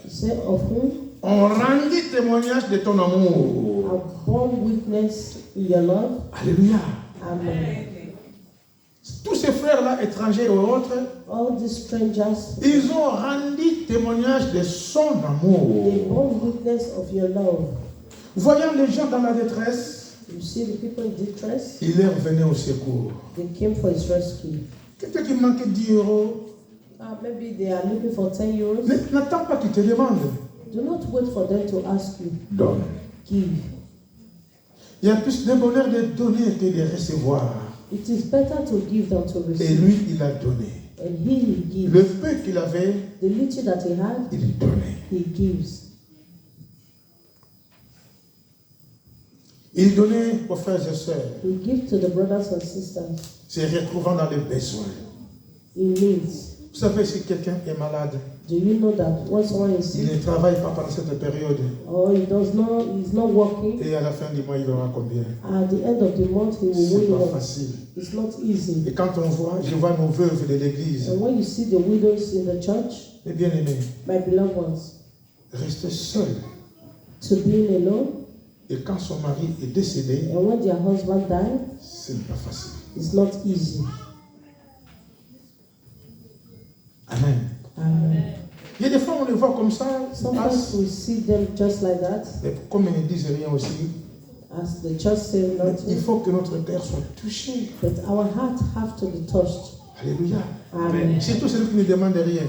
Speaker 2: He said, of whom
Speaker 1: ont rendu témoignage de ton amour.
Speaker 2: have borne witness in your love.
Speaker 1: Alléluia.
Speaker 2: Amen.
Speaker 1: Tous ces frères-là, étrangers et autres,
Speaker 2: All these strangers,
Speaker 1: ils ont rendu témoignage de son
Speaker 2: they
Speaker 1: amour.
Speaker 2: borne witness of your love.
Speaker 1: Voyant les gens dans la détresse,
Speaker 2: You see the people in distress,
Speaker 1: il leur venait au secours.
Speaker 2: they came for his rescue.
Speaker 1: Quelqu'un qui manquait 10 euros,
Speaker 2: Maybe they are looking for 10 euros.
Speaker 1: n'attends pas qu'il te demande.
Speaker 2: Do not wait for them to ask you.
Speaker 1: Donne.
Speaker 2: Give.
Speaker 1: Il y a plus de bonheur de donner que de recevoir.
Speaker 2: It is better to give than to
Speaker 1: Et
Speaker 2: receive.
Speaker 1: lui, il a donné.
Speaker 2: And he gives.
Speaker 1: Le peu qu'il avait,
Speaker 2: The little that he had,
Speaker 1: il donnait.
Speaker 2: he gives.
Speaker 1: Il donnait aux frères et sœurs,
Speaker 2: He gives to the brothers and sisters
Speaker 1: se retrouvant dans les besoins.
Speaker 2: in needs.
Speaker 1: Vous savez, si quelqu'un est malade,
Speaker 2: Do you know that when someone is
Speaker 1: il
Speaker 2: sick
Speaker 1: ne travaille pas pendant cette période.
Speaker 2: or he's not working,
Speaker 1: Et à la fin du mois, il aura combien?
Speaker 2: at the end of the month he will
Speaker 1: C'est
Speaker 2: win
Speaker 1: pas
Speaker 2: what?
Speaker 1: facile.
Speaker 2: It's not easy.
Speaker 1: Et quand je vois nos veuves de l'église,
Speaker 2: And when you see the widows in the church,
Speaker 1: mes bien-aimés,
Speaker 2: my beloved ones,
Speaker 1: rester seul.
Speaker 2: to being alone,
Speaker 1: Et quand son mari est décédé,
Speaker 2: and when their husband died,
Speaker 1: c'est pas facile.
Speaker 2: it's not easy.
Speaker 1: Amen. Il y a des fois, on les voit comme ça,
Speaker 2: Sometimes we see them just like that,
Speaker 1: mais comme ils ne disent rien aussi,
Speaker 2: as the church says
Speaker 1: il
Speaker 2: nothing,
Speaker 1: faut que notre cœur soit touché.
Speaker 2: but our heart have to be touched.
Speaker 1: Alléluia.
Speaker 2: Amen.
Speaker 1: Surtout celui qui ne demande rien.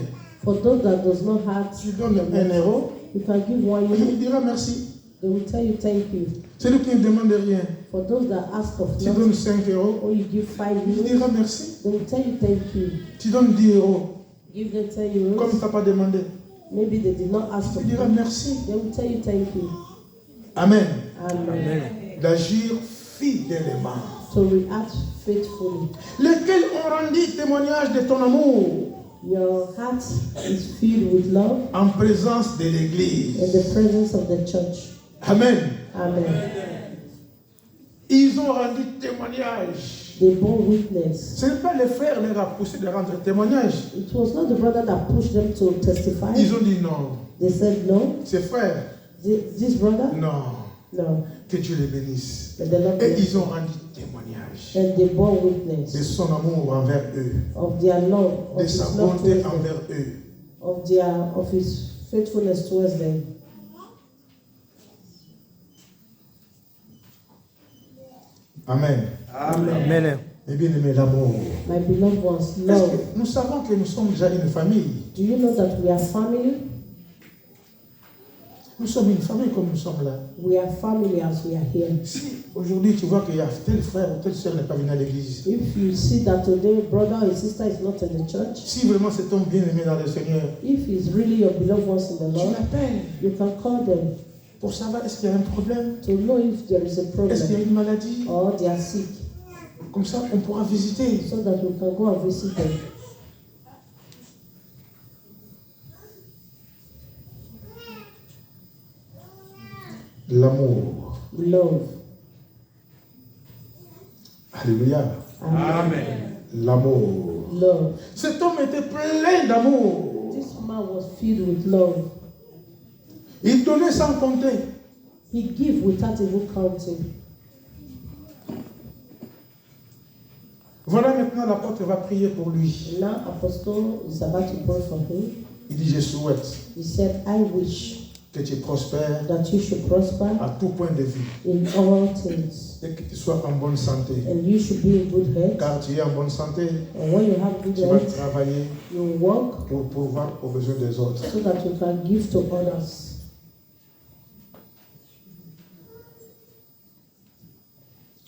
Speaker 2: For those that does not have,
Speaker 1: Tu donnes 1 euro,
Speaker 2: you can give 1
Speaker 1: il
Speaker 2: euro.
Speaker 1: dira merci.
Speaker 2: They will tell you thank you.
Speaker 1: Celui qui ne demande rien,
Speaker 2: For those that ask of
Speaker 1: tu
Speaker 2: nothing,
Speaker 1: donnes 5 euros,
Speaker 2: or you give 5
Speaker 1: il
Speaker 2: euros,
Speaker 1: dira merci.
Speaker 2: they will tell you thank you.
Speaker 1: Tu donnes 10 euros,
Speaker 2: Give them 10
Speaker 1: comme tu
Speaker 2: euros.
Speaker 1: n'as pas demandé,
Speaker 2: Maybe they did not ask
Speaker 1: il
Speaker 2: of
Speaker 1: dira
Speaker 2: you.
Speaker 1: merci.
Speaker 2: They will tell you thank you.
Speaker 1: Amen.
Speaker 2: Amen.
Speaker 1: D'agir fidèlement.
Speaker 2: To react faithfully.
Speaker 1: Lesquels ont rendu témoignage de ton amour
Speaker 2: Your heart is filled with love
Speaker 1: en présence de
Speaker 2: in
Speaker 1: l'église.
Speaker 2: the presence of the church.
Speaker 1: Amen.
Speaker 2: Amen.
Speaker 1: Ils ont rendu témoignage.
Speaker 2: They bore witness.
Speaker 1: Ce n'est pas les frères les a poussés de rendre témoignage.
Speaker 2: It was not the brother that pushed them to testify.
Speaker 1: Ils ont dit non.
Speaker 2: They said no.
Speaker 1: Ces frères,
Speaker 2: This brother?
Speaker 1: non.
Speaker 2: No.
Speaker 1: Que Dieu les bénisse.
Speaker 2: But the Lord
Speaker 1: Et
Speaker 2: bless.
Speaker 1: ils ont rendu témoignage
Speaker 2: And they bore
Speaker 1: de
Speaker 2: witness
Speaker 1: son amour envers eux,
Speaker 2: of their love,
Speaker 1: de
Speaker 2: of
Speaker 1: sa
Speaker 2: his love
Speaker 1: bonté
Speaker 2: towards them,
Speaker 1: envers eux.
Speaker 2: of his faithfulness towards them.
Speaker 1: Amen.
Speaker 3: Amen.
Speaker 1: Mais bien aimé, l'amour.
Speaker 2: My beloved ones,
Speaker 1: Est-ce
Speaker 2: love.
Speaker 1: que nous savons que nous sommes déjà une famille.
Speaker 2: Do you know that we are family?
Speaker 1: Nous sommes une famille comme nous sommes là.
Speaker 2: We are family as we are here.
Speaker 1: Si aujourd'hui tu vois qu'il y a tel frère ou telle soeur n'est pas venu à l'église,
Speaker 2: If you see that today brother or sister is not in the church,
Speaker 1: si vraiment c'est ton bien-aimé dans le Seigneur,
Speaker 2: if he's really your beloved ones in the
Speaker 1: tu
Speaker 2: Lord,
Speaker 1: l'appelles
Speaker 2: you can call them
Speaker 1: pour savoir est-ce qu'il y a un problème,
Speaker 2: to know if there is a
Speaker 1: est-ce qu'il y a
Speaker 2: problem
Speaker 1: une maladie.
Speaker 2: or they are sick,
Speaker 1: Comme ça, on pourra visiter.
Speaker 2: so that we can go and visit them.
Speaker 1: L'amour.
Speaker 2: Love.
Speaker 1: Alléluia.
Speaker 3: Amen.
Speaker 1: L'amour.
Speaker 2: Love.
Speaker 1: Cet homme était plein d'amour.
Speaker 2: This man was filled with love.
Speaker 1: Il donnait sans compter.
Speaker 2: He gave without even counting.
Speaker 1: Voilà maintenant l'apôtre va prier pour lui.
Speaker 2: Now Apostle is about to pray for him.
Speaker 1: Il dit, je souhaite
Speaker 2: He said, I wish
Speaker 1: que tu prospères
Speaker 2: that you should prosper
Speaker 1: à tout point de vue
Speaker 2: in all things,
Speaker 1: et que tu sois en bonne santé.
Speaker 2: and you should be in good health.
Speaker 1: Car tu es en bonne santé,
Speaker 2: And when you have good
Speaker 1: tu vas
Speaker 2: health,
Speaker 1: travailler
Speaker 2: you work
Speaker 1: pour pouvoir aux besoins des autres.
Speaker 2: so that you can give to others.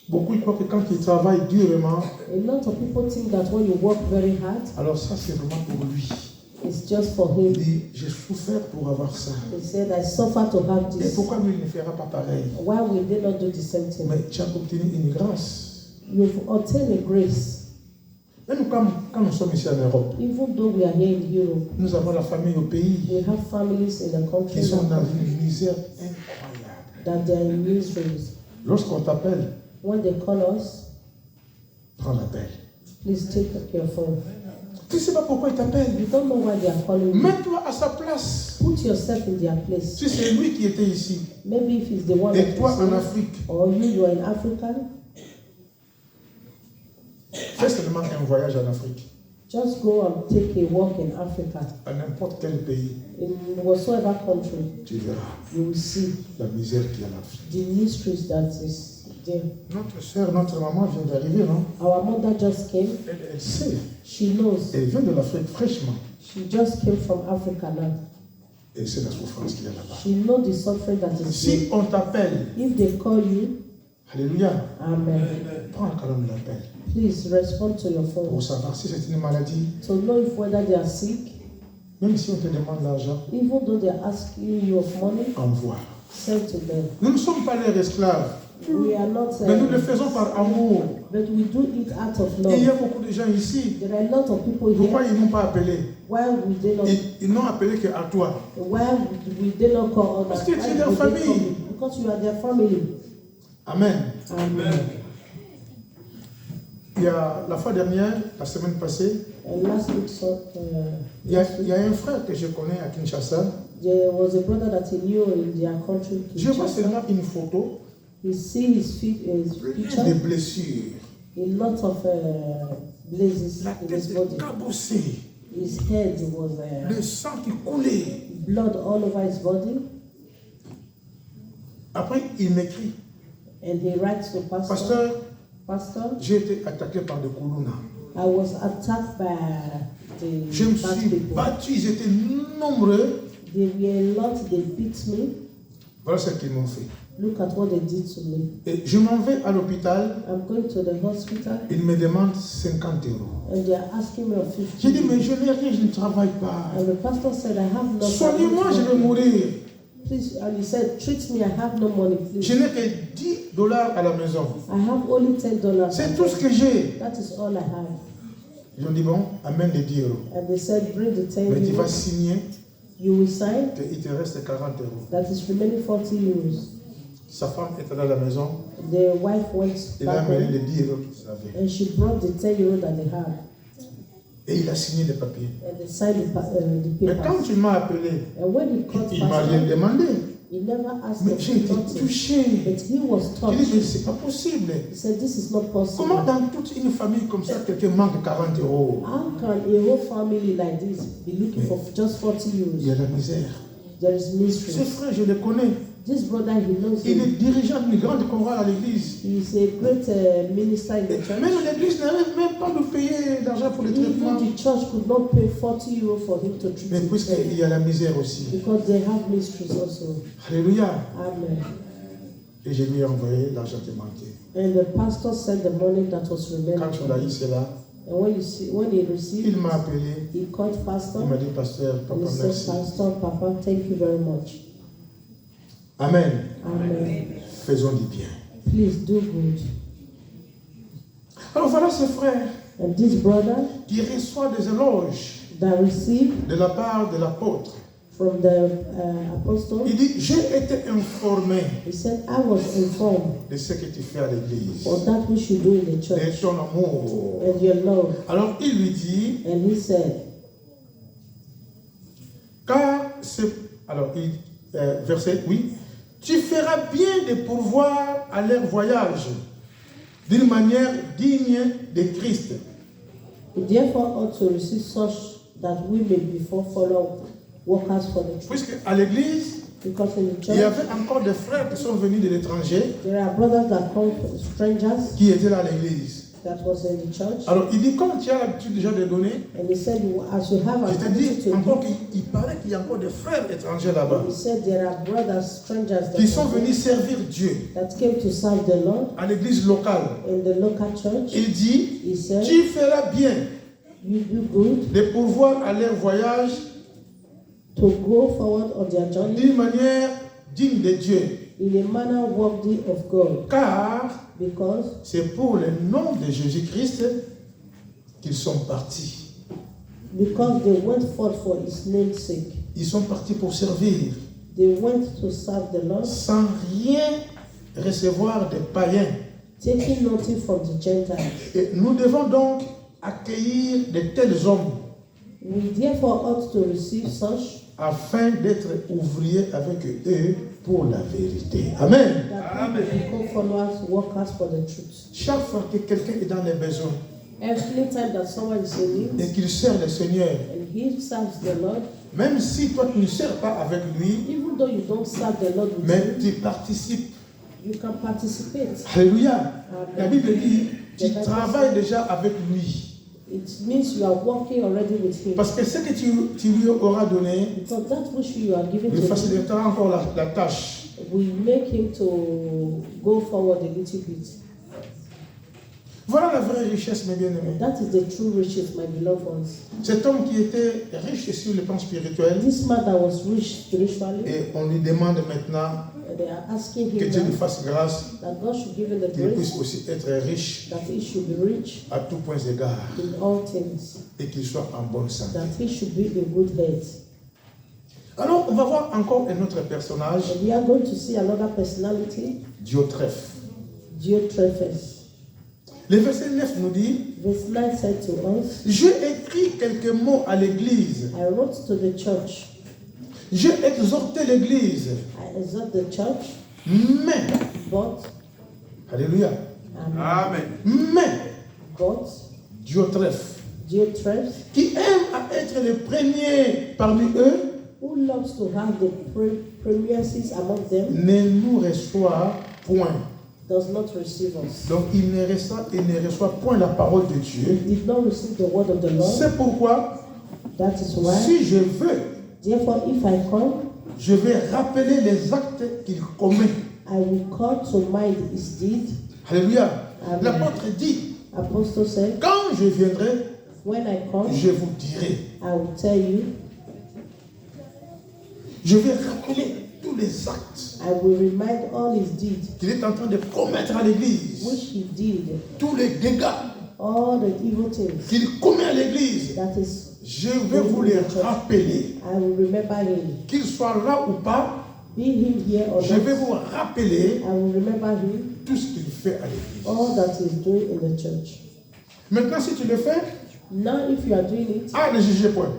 Speaker 1: Beaucoup croient que quand ils travaillent durement,
Speaker 2: A lot of people think that when you work very hard,
Speaker 1: alors ça c'est vraiment pour lui.
Speaker 2: it's just for
Speaker 1: Il
Speaker 2: him.
Speaker 1: dit, j'ai souffert pour avoir ça.
Speaker 2: He said, I suffer to have
Speaker 1: Et
Speaker 2: this.
Speaker 1: pourquoi lui il ne fera pas pareil?
Speaker 2: Why will they not do the same thing?
Speaker 1: Mais tu as obtenu une grâce.
Speaker 2: You've obtained a grace.
Speaker 1: Même quand nous sommes ici en Europe,
Speaker 2: Even though we are here in Europe,
Speaker 1: nous avons la famille au pays
Speaker 2: we have families in the country
Speaker 1: qui sont dans une misère incroyable.
Speaker 2: that they are in miseries.
Speaker 1: Lorsqu'on t'appelle,
Speaker 2: When they call us,
Speaker 1: prends l'appel.
Speaker 2: please take your phone.
Speaker 1: Tu ne sais pas pourquoi il t'appelle.
Speaker 2: You don't know why they are calling you.
Speaker 1: Mets-toi à sa place.
Speaker 2: Put yourself in their place.
Speaker 1: Si c'est lui qui était ici,
Speaker 2: Maybe if it's the one
Speaker 1: et
Speaker 2: that
Speaker 1: toi
Speaker 2: is
Speaker 1: en
Speaker 2: here,
Speaker 1: Afrique,
Speaker 2: or you are in Africa,
Speaker 1: fais seulement un voyage en Afrique,
Speaker 2: just go and take a walk in Africa,
Speaker 1: à n'importe quel pays,
Speaker 2: in whatsoever country.
Speaker 1: tu verras
Speaker 2: You will see
Speaker 1: la misère qu'il y a en Afrique.
Speaker 2: the mysteries that is there.
Speaker 1: Notre soeur, notre maman vient d'arriver, non?
Speaker 2: Our mother just came.
Speaker 1: Elle sait.
Speaker 2: She knows.
Speaker 1: Elle vient de l'Afrique fraîchement.
Speaker 2: She just came from Africa now.
Speaker 1: Et c'est la souffrance qu'il y a là-bas.
Speaker 2: She knows the suffering that is
Speaker 1: Si
Speaker 2: there.
Speaker 1: on t'appelle,
Speaker 2: If they call you,
Speaker 1: alléluia,
Speaker 2: amen.
Speaker 1: prends quand même l'appel
Speaker 2: Please respond to your phone
Speaker 1: pour savoir si c'est une maladie,
Speaker 2: to know if whether they are sick.
Speaker 1: même si on te demande l'argent,
Speaker 2: Even though they are asking you of money,
Speaker 1: envoie.
Speaker 2: send to them.
Speaker 1: Nous ne sommes pas leurs esclaves.
Speaker 2: We are not,
Speaker 1: Mais nous le faisons par amour.
Speaker 2: but we do it out of
Speaker 1: Et il y
Speaker 2: love.
Speaker 1: a beaucoup de gens ici.
Speaker 2: There are a lot of people
Speaker 1: Pourquoi
Speaker 2: here.
Speaker 1: ils n'ont pas appelé?
Speaker 2: Why we did not?
Speaker 1: Ils n'ont appelé qu'à toi.
Speaker 2: Why we did not call others?
Speaker 1: Parce que tu es
Speaker 2: Why
Speaker 1: leur
Speaker 2: did they
Speaker 1: famille.
Speaker 2: call you? Because you are their family.
Speaker 1: Amen.
Speaker 2: Amen.
Speaker 1: Il y a la fois dernière, la semaine passée,
Speaker 2: And last week,
Speaker 1: il y a un frère que je connais à Kinshasa.
Speaker 2: there was a brother that he knew in their country.
Speaker 1: Je vois
Speaker 2: Kinshasa.
Speaker 1: seulement une photo,
Speaker 2: You see his
Speaker 1: plein
Speaker 2: picture,
Speaker 1: de blessures.
Speaker 2: a lot of blazes
Speaker 1: La
Speaker 2: in
Speaker 1: tête
Speaker 2: his
Speaker 1: est
Speaker 2: body.
Speaker 1: cabossée.
Speaker 2: His head was
Speaker 1: Le sang qui coulait.
Speaker 2: blood all over his body.
Speaker 1: Après, il m'écrit,
Speaker 2: And he writes to
Speaker 1: Pasteur,
Speaker 2: Pastor,
Speaker 1: j'ai été attaqué par des Koulouna.
Speaker 2: I was attacked by
Speaker 1: Je
Speaker 2: the
Speaker 1: me
Speaker 2: bad
Speaker 1: suis
Speaker 2: people.
Speaker 1: battu, ils étaient nombreux.
Speaker 2: They were a lot, they beat me.
Speaker 1: Voilà ce qu'ils m'ont fait.
Speaker 2: Look at what they did to me.
Speaker 1: Et je m'en vais à l'hôpital,
Speaker 2: I'm going to the hospital
Speaker 1: ils me demandent 50 €.
Speaker 2: and they're asking me of 50.
Speaker 1: J'ai dit, mais je n'ai rien, je ne travaille pas.
Speaker 2: And the pastor said, I have no
Speaker 1: Soignez-moi, je vais
Speaker 2: money.
Speaker 1: mourir.
Speaker 2: Please, and he said, treat me, I have no money, please.
Speaker 1: Je n'ai que 10 $ à la maison.
Speaker 2: I have only $10.
Speaker 1: C'est tout ce que j'ai.
Speaker 2: That is all I have.
Speaker 1: Ils ont dit, bon, amène les 10 €.
Speaker 2: And they said, bring the 10
Speaker 1: Mais tu vas
Speaker 2: euros.
Speaker 1: signer
Speaker 2: You will sign.
Speaker 1: qu'il te reste 40 €.
Speaker 2: That is remaining 40 euros.
Speaker 1: Sa femme était dans la maison.
Speaker 2: The wife went
Speaker 1: Il a
Speaker 2: back
Speaker 1: amené
Speaker 2: home
Speaker 1: les 10 € qu'il avait.
Speaker 2: and she brought the 10 euros that they had.
Speaker 1: Et il a signé les papiers.
Speaker 2: And they signed the
Speaker 1: Mais quand
Speaker 2: papers.
Speaker 1: il m'a appelé,
Speaker 2: And when he called
Speaker 1: il m'a rien
Speaker 2: pastor,
Speaker 1: demandé.
Speaker 2: he never asked
Speaker 1: Mais
Speaker 2: him
Speaker 1: j'ai été
Speaker 2: nothing.
Speaker 1: touché.
Speaker 2: But he was
Speaker 1: J'ai dit,
Speaker 2: touched.
Speaker 1: mais c'est pas possible.
Speaker 2: He said, this is not
Speaker 1: Comment
Speaker 2: possible.
Speaker 1: dans toute une famille comme ça, quelqu'un manque 40 €?
Speaker 2: How can a whole family like this be looking for just 40
Speaker 1: Il y
Speaker 2: euros?
Speaker 1: a la misère.
Speaker 2: There is
Speaker 1: Ce
Speaker 2: mystery.
Speaker 1: frère, je le connais.
Speaker 2: This brother, he knows
Speaker 1: Il est
Speaker 2: him.
Speaker 1: dirigeant d'une grande chorale à l'église.
Speaker 2: He is a great minister in the church.
Speaker 1: Même l'église n'arrive même pas de payer l'argent pour le traitement.
Speaker 2: Even the church could not pay 40 euros for him to treat
Speaker 1: Mais puisqu'il
Speaker 2: himself.
Speaker 1: y a la misère aussi.
Speaker 2: Because they have mysteries also.
Speaker 1: Alléluia.
Speaker 2: Amen.
Speaker 1: Et je lui ai envoyé l'argent qui manquait.
Speaker 2: And the pastor sent the money that was
Speaker 1: Quand
Speaker 2: remaining.
Speaker 1: on a eu cela,
Speaker 2: And when he received,
Speaker 1: il m'a appelé.
Speaker 2: he called
Speaker 1: Il
Speaker 2: pastor
Speaker 1: m'a dit, pasteur,
Speaker 2: and
Speaker 1: papa,
Speaker 2: he said,
Speaker 1: merci.
Speaker 2: Pastor, Papa, thank you very much.
Speaker 1: Amen.
Speaker 2: Amen.
Speaker 1: Faisons du bien.
Speaker 2: Please do good.
Speaker 1: Alors voilà ce frère
Speaker 2: And this brother
Speaker 1: qui reçoit des éloges
Speaker 2: that received
Speaker 1: de la part de l'apôtre.
Speaker 2: from the apostle,
Speaker 1: Il dit, j'ai été informé
Speaker 2: he said, I was informed
Speaker 1: de ce que tu fais à l'église,
Speaker 2: of that which you do in the
Speaker 1: de
Speaker 2: church
Speaker 1: ton amour.
Speaker 2: and your love.
Speaker 1: Alors il lui dit,
Speaker 2: And he said,
Speaker 1: car c'est... Alors, verset, oui. Tu feras bien de pourvoir à leur voyage d'une manière digne de Christ.
Speaker 2: we therefore ought to receive such that we may before follow workers for the truth.
Speaker 1: Puisque à l'église,
Speaker 2: Because in the
Speaker 1: il y
Speaker 2: church,
Speaker 1: avait encore des frères qui sont venus de l'étranger
Speaker 2: there are brothers that come from strangers
Speaker 1: qui étaient là à l'église.
Speaker 2: that was in the church.
Speaker 1: Alors il dit, comme tu as l'habitude déjà de donner,
Speaker 2: And he said, as you have
Speaker 1: je
Speaker 2: an
Speaker 1: te
Speaker 2: attitude
Speaker 1: dis
Speaker 2: to
Speaker 1: encore
Speaker 2: give,
Speaker 1: qu'il paraît qu'il y a encore des frères étrangers là-bas
Speaker 2: he said there are brothers, strangers
Speaker 1: qui sont venus servir Dieu
Speaker 2: that came to serve the Lord
Speaker 1: à l'église locale.
Speaker 2: in the local church.
Speaker 1: Il dit,
Speaker 2: He said,
Speaker 1: tu feras bien
Speaker 2: you do good
Speaker 1: de pourvoir à leur voyage
Speaker 2: to go forward on their journey
Speaker 1: d'une manière digne de Dieu.
Speaker 2: in a manner worthy of God,
Speaker 1: Car
Speaker 2: because
Speaker 1: c'est pour le nom de Jésus-Christ qu'ils sont partis.
Speaker 2: they went forth for his name's sake.
Speaker 1: Ils sont partis pour servir
Speaker 2: They went to serve the Lord,
Speaker 1: sans rien recevoir des païens.
Speaker 2: taking nothing from the Gentiles.
Speaker 1: Et nous devons donc accueillir de tels hommes
Speaker 2: We therefore ought to receive such
Speaker 1: afin d'être ouvriers avec eux pour la vérité. Amen.
Speaker 2: that we become followers, workers for the truth.
Speaker 1: Chaque fois que quelqu'un est dans les besoins
Speaker 2: Every time that someone is in need
Speaker 1: et qu'il sert le Seigneur,
Speaker 2: and he serves the Lord,
Speaker 1: même si toi tu ne sers pas avec lui,
Speaker 2: even though you don't serve the Lord with
Speaker 1: mais
Speaker 2: him,
Speaker 1: tu participes.
Speaker 2: you can participate.
Speaker 1: Alléluia. La
Speaker 2: Amen.
Speaker 1: Bible dit, tu travailles déjà avec lui.
Speaker 2: It means you are working already with him.
Speaker 1: Parce que ce que tu lui auras donné,
Speaker 2: Because that which you are giving
Speaker 1: lui
Speaker 2: to him
Speaker 1: facilitera encore la tâche.
Speaker 2: will make him to go forward a little bit.
Speaker 1: Voilà la vraie richesse, mes bien-aimés.
Speaker 2: That is the true riches, my beloved ones.
Speaker 1: Cet homme qui était riche sur le plan spirituel,
Speaker 2: This man that was rich spiritually,
Speaker 1: et on lui demande maintenant
Speaker 2: And they are asking
Speaker 1: Que
Speaker 2: him
Speaker 1: Dieu lui
Speaker 2: now
Speaker 1: fasse grâce,
Speaker 2: that God should give him the
Speaker 1: qu'il puisse
Speaker 2: grace,
Speaker 1: aussi être riche
Speaker 2: that he should be rich
Speaker 1: à tous points égards
Speaker 2: in all things,
Speaker 1: et qu'il soit en bonne santé.
Speaker 2: that he should be in good health.
Speaker 1: Alors, on va voir encore un autre personnage,
Speaker 2: And we are going to see another personality,
Speaker 1: Diotrephe.
Speaker 2: Diotrephes.
Speaker 1: Le verset 9 nous dit,
Speaker 2: Verse 9 said to us,
Speaker 1: j'ai écrit quelques mots à l'église.
Speaker 2: I wrote to the church,
Speaker 1: J'ai exhorté l'église.
Speaker 2: I exhort the church,
Speaker 1: Mais,
Speaker 2: but,
Speaker 1: alléluia,
Speaker 3: Amen.
Speaker 1: mais,
Speaker 2: but,
Speaker 1: Diotrephe,
Speaker 2: Diotrephes,
Speaker 1: qui aime à être le premier parmi eux,
Speaker 2: who loves to have the premieres among them,
Speaker 1: ne nous reçoit point.
Speaker 2: does not receive us.
Speaker 1: Donc, il ne reçoit point la parole de Dieu.
Speaker 2: Did not receive the word of the Lord.
Speaker 1: C'est pourquoi,
Speaker 2: That is why,
Speaker 1: si je veux,
Speaker 2: therefore, if I come,
Speaker 1: je vais rappeler les actes qu'il commet.
Speaker 2: I will call to mind his deed.
Speaker 1: Alléluia.
Speaker 2: Amen.
Speaker 1: L'apôtre dit,
Speaker 2: Apostle said,
Speaker 1: quand je viendrai,
Speaker 2: when I come,
Speaker 1: je vous dirai.
Speaker 2: I will tell you,
Speaker 1: Je vais rappeler tous les actes
Speaker 2: I will remind all his deeds,
Speaker 1: qu'il est en train de commettre à l'église.
Speaker 2: which he did,
Speaker 1: Tous les dégâts
Speaker 2: all the evil things.
Speaker 1: qu'il commet à l'église.
Speaker 2: That is,
Speaker 1: Je vais vous les rappeler.
Speaker 2: I will remember him.
Speaker 1: Qu'il soit là ou pas,
Speaker 2: Be him here or
Speaker 1: je vais
Speaker 2: not,
Speaker 1: vous rappeler
Speaker 2: I will remember him,
Speaker 1: tout ce qu'il fait à l'église.
Speaker 2: all that he's doing in the church.
Speaker 1: Maintenant, si tu le fais,
Speaker 2: Now, if you are doing it,
Speaker 1: ne jugez point.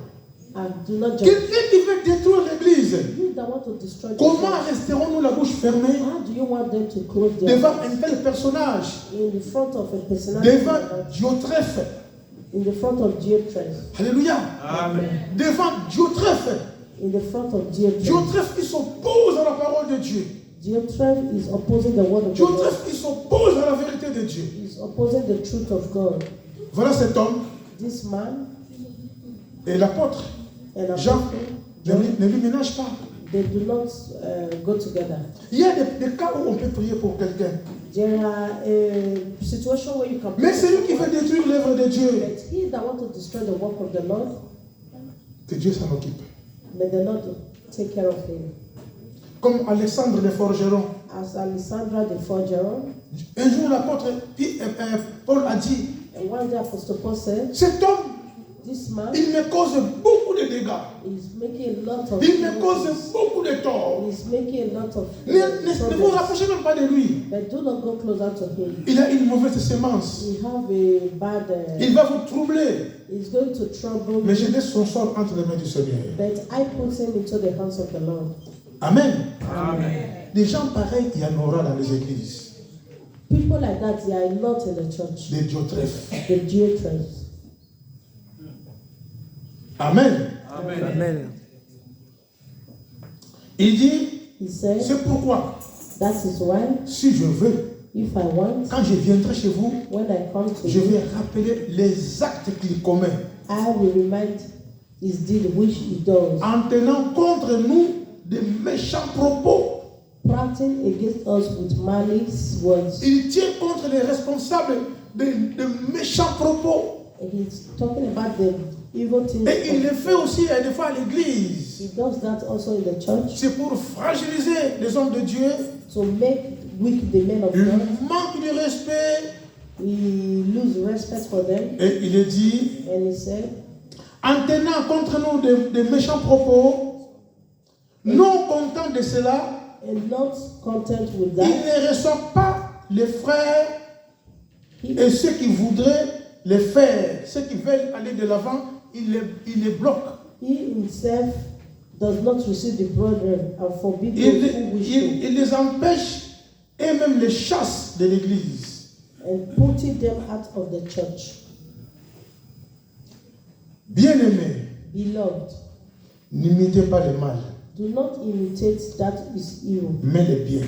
Speaker 2: do not judge.
Speaker 1: Quelqu'un qui veut détruire l'église,
Speaker 2: You that want to destroy the
Speaker 1: comment
Speaker 2: church,
Speaker 1: resterons-nous la bouche fermée
Speaker 2: how do you want them to close their
Speaker 1: devant
Speaker 2: mouths?
Speaker 1: un tel personnage,
Speaker 2: In the front of a personality,
Speaker 1: devant Diotrephe?
Speaker 2: in the front of Diotrephes,
Speaker 1: Alléluia.
Speaker 3: Amen.
Speaker 1: Devant Diotrephe.
Speaker 2: in the front of Diotrephes.
Speaker 1: Diotrephe qui s'oppose à la parole de Dieu.
Speaker 2: Diotrephes is opposing the word of the Lord.
Speaker 1: Diotrephe qui s'oppose à la vérité de Dieu.
Speaker 2: Is opposing the truth of God.
Speaker 1: Voilà cet homme
Speaker 2: This man
Speaker 1: et l'apôtre
Speaker 2: and
Speaker 1: Jean
Speaker 2: apostle,
Speaker 1: ne lui ménagent pas.
Speaker 2: they do not go together.
Speaker 1: Il y a des cas où on peut prier pour quelqu'un.
Speaker 2: There are situations where you can.
Speaker 1: Mais celui qui veut détruire l'œuvre de Dieu,
Speaker 2: But he that want to destroy the work of the Lord,
Speaker 1: que Dieu s'en occupe.
Speaker 2: may the Lord take care of him.
Speaker 1: Comme Alexandre le forgeron.
Speaker 2: As Alessandra the forger,
Speaker 1: Un jour, l'apôtre Paul a dit,
Speaker 2: and one day Apostle Paul said,
Speaker 1: cet homme,
Speaker 2: this man
Speaker 1: il me cause beaucoup de dégâts.
Speaker 2: is making a lot of
Speaker 1: Il me cause beaucoup de tort.
Speaker 2: He's making a lot of
Speaker 1: Ne vous
Speaker 2: problems.
Speaker 1: rapprochez même pas de lui.
Speaker 2: But do not go closer to him.
Speaker 1: Il a une mauvaise sémence.
Speaker 2: He have a bad.
Speaker 1: Il va vous troubler.
Speaker 2: He's going to trouble
Speaker 1: Mais je
Speaker 2: you.
Speaker 1: laisse son sort entre les mains du Seigneur.
Speaker 2: But I put him into the hands of the Lord.
Speaker 1: Amen.
Speaker 3: Amen.
Speaker 1: Des gens pareils, il y en aura dans les églises.
Speaker 2: People like that, they are not in the church.
Speaker 1: Des Diotrephes.
Speaker 2: The Diotrephes.
Speaker 1: Amen.
Speaker 3: Amen. Amen.
Speaker 1: Il dit,
Speaker 2: He said,
Speaker 1: c'est pourquoi,
Speaker 2: that is why,
Speaker 1: si je veux,
Speaker 2: if I want,
Speaker 1: quand je viendrai chez vous,
Speaker 2: when I come to
Speaker 1: je
Speaker 2: you,
Speaker 1: vais rappeler les actes qu'il commet,
Speaker 2: I will remind his deed which he does,
Speaker 1: en tenant contre nous des méchants propos.
Speaker 2: practicing against us with malice words.
Speaker 1: Il tient contre les responsables de méchants propos.
Speaker 2: And he's talking about the evil things.
Speaker 1: Et il le
Speaker 2: of-
Speaker 1: fait aussi des fois à l'église.
Speaker 2: He does that also in the church
Speaker 1: C'est pour fragiliser les hommes de Dieu.
Speaker 2: to make weak the men of
Speaker 1: Il
Speaker 2: God.
Speaker 1: manque de respect.
Speaker 2: We lose respect for them.
Speaker 1: Et il est dit,
Speaker 2: And he said,
Speaker 1: en tenant contre nous des méchants propos, non content de cela,
Speaker 2: and not content with
Speaker 1: il
Speaker 2: that,
Speaker 1: ne reçoit pas les frères
Speaker 2: he,
Speaker 1: et ceux qui voudraient les faire, ceux qui veulent aller de l'avant, il les bloque.
Speaker 2: he himself does not receive the brethren and forbid those who wish to,
Speaker 1: Il les empêche et même les chasse de l'église.
Speaker 2: and putting them out of the church.
Speaker 1: Bien-aimés,
Speaker 2: Beloved,
Speaker 1: n'imitez pas le mal,
Speaker 2: do not imitate that is evil,
Speaker 1: mais le bien.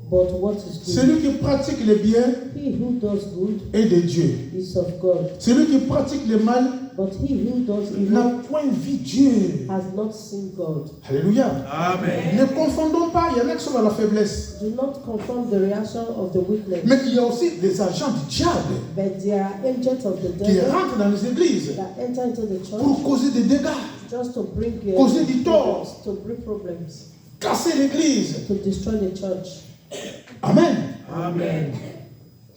Speaker 2: but what is good.
Speaker 1: Celui qui pratique le bien
Speaker 2: He who does good
Speaker 1: est de Dieu.
Speaker 2: is of God,
Speaker 1: Celui qui pratique le mal
Speaker 2: but he who does
Speaker 1: n'a
Speaker 2: evil
Speaker 1: point vu Dieu.
Speaker 2: has not seen God.
Speaker 1: Alléluia.
Speaker 3: Amen.
Speaker 1: Ne confondons pas, il y en a qui sont dans la faiblesse.
Speaker 2: Do not confirm the reaction of the weakness,
Speaker 1: Mais il y a aussi des agents du diable
Speaker 2: but there are agents of the
Speaker 1: qui
Speaker 2: devil
Speaker 1: rentrent dans les églises
Speaker 2: that enter into the
Speaker 1: pour
Speaker 2: church
Speaker 1: causer des dégâts.
Speaker 2: just to bring
Speaker 1: Causer du tort.
Speaker 2: problems, to bring problems.
Speaker 1: casser l'église.
Speaker 2: to destroy the church.
Speaker 1: Amen.
Speaker 3: Amen.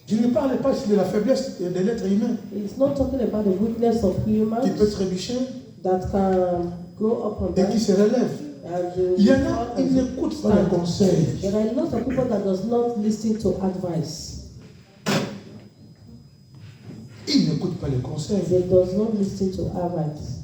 Speaker 1: Je ne parle pas ici de la faiblesse de l'être humain
Speaker 2: It's not talking about the weakness of
Speaker 1: qui
Speaker 2: humans
Speaker 1: peut trébucher
Speaker 2: that can go up and
Speaker 1: et
Speaker 2: down.
Speaker 1: qui se relève. Il y en a, ils n'écoutent pas les conseils.
Speaker 2: There are a lot of people that does not listen to advice.
Speaker 1: Ils n'écoutent pas les conseils.
Speaker 2: They does not listen to advice.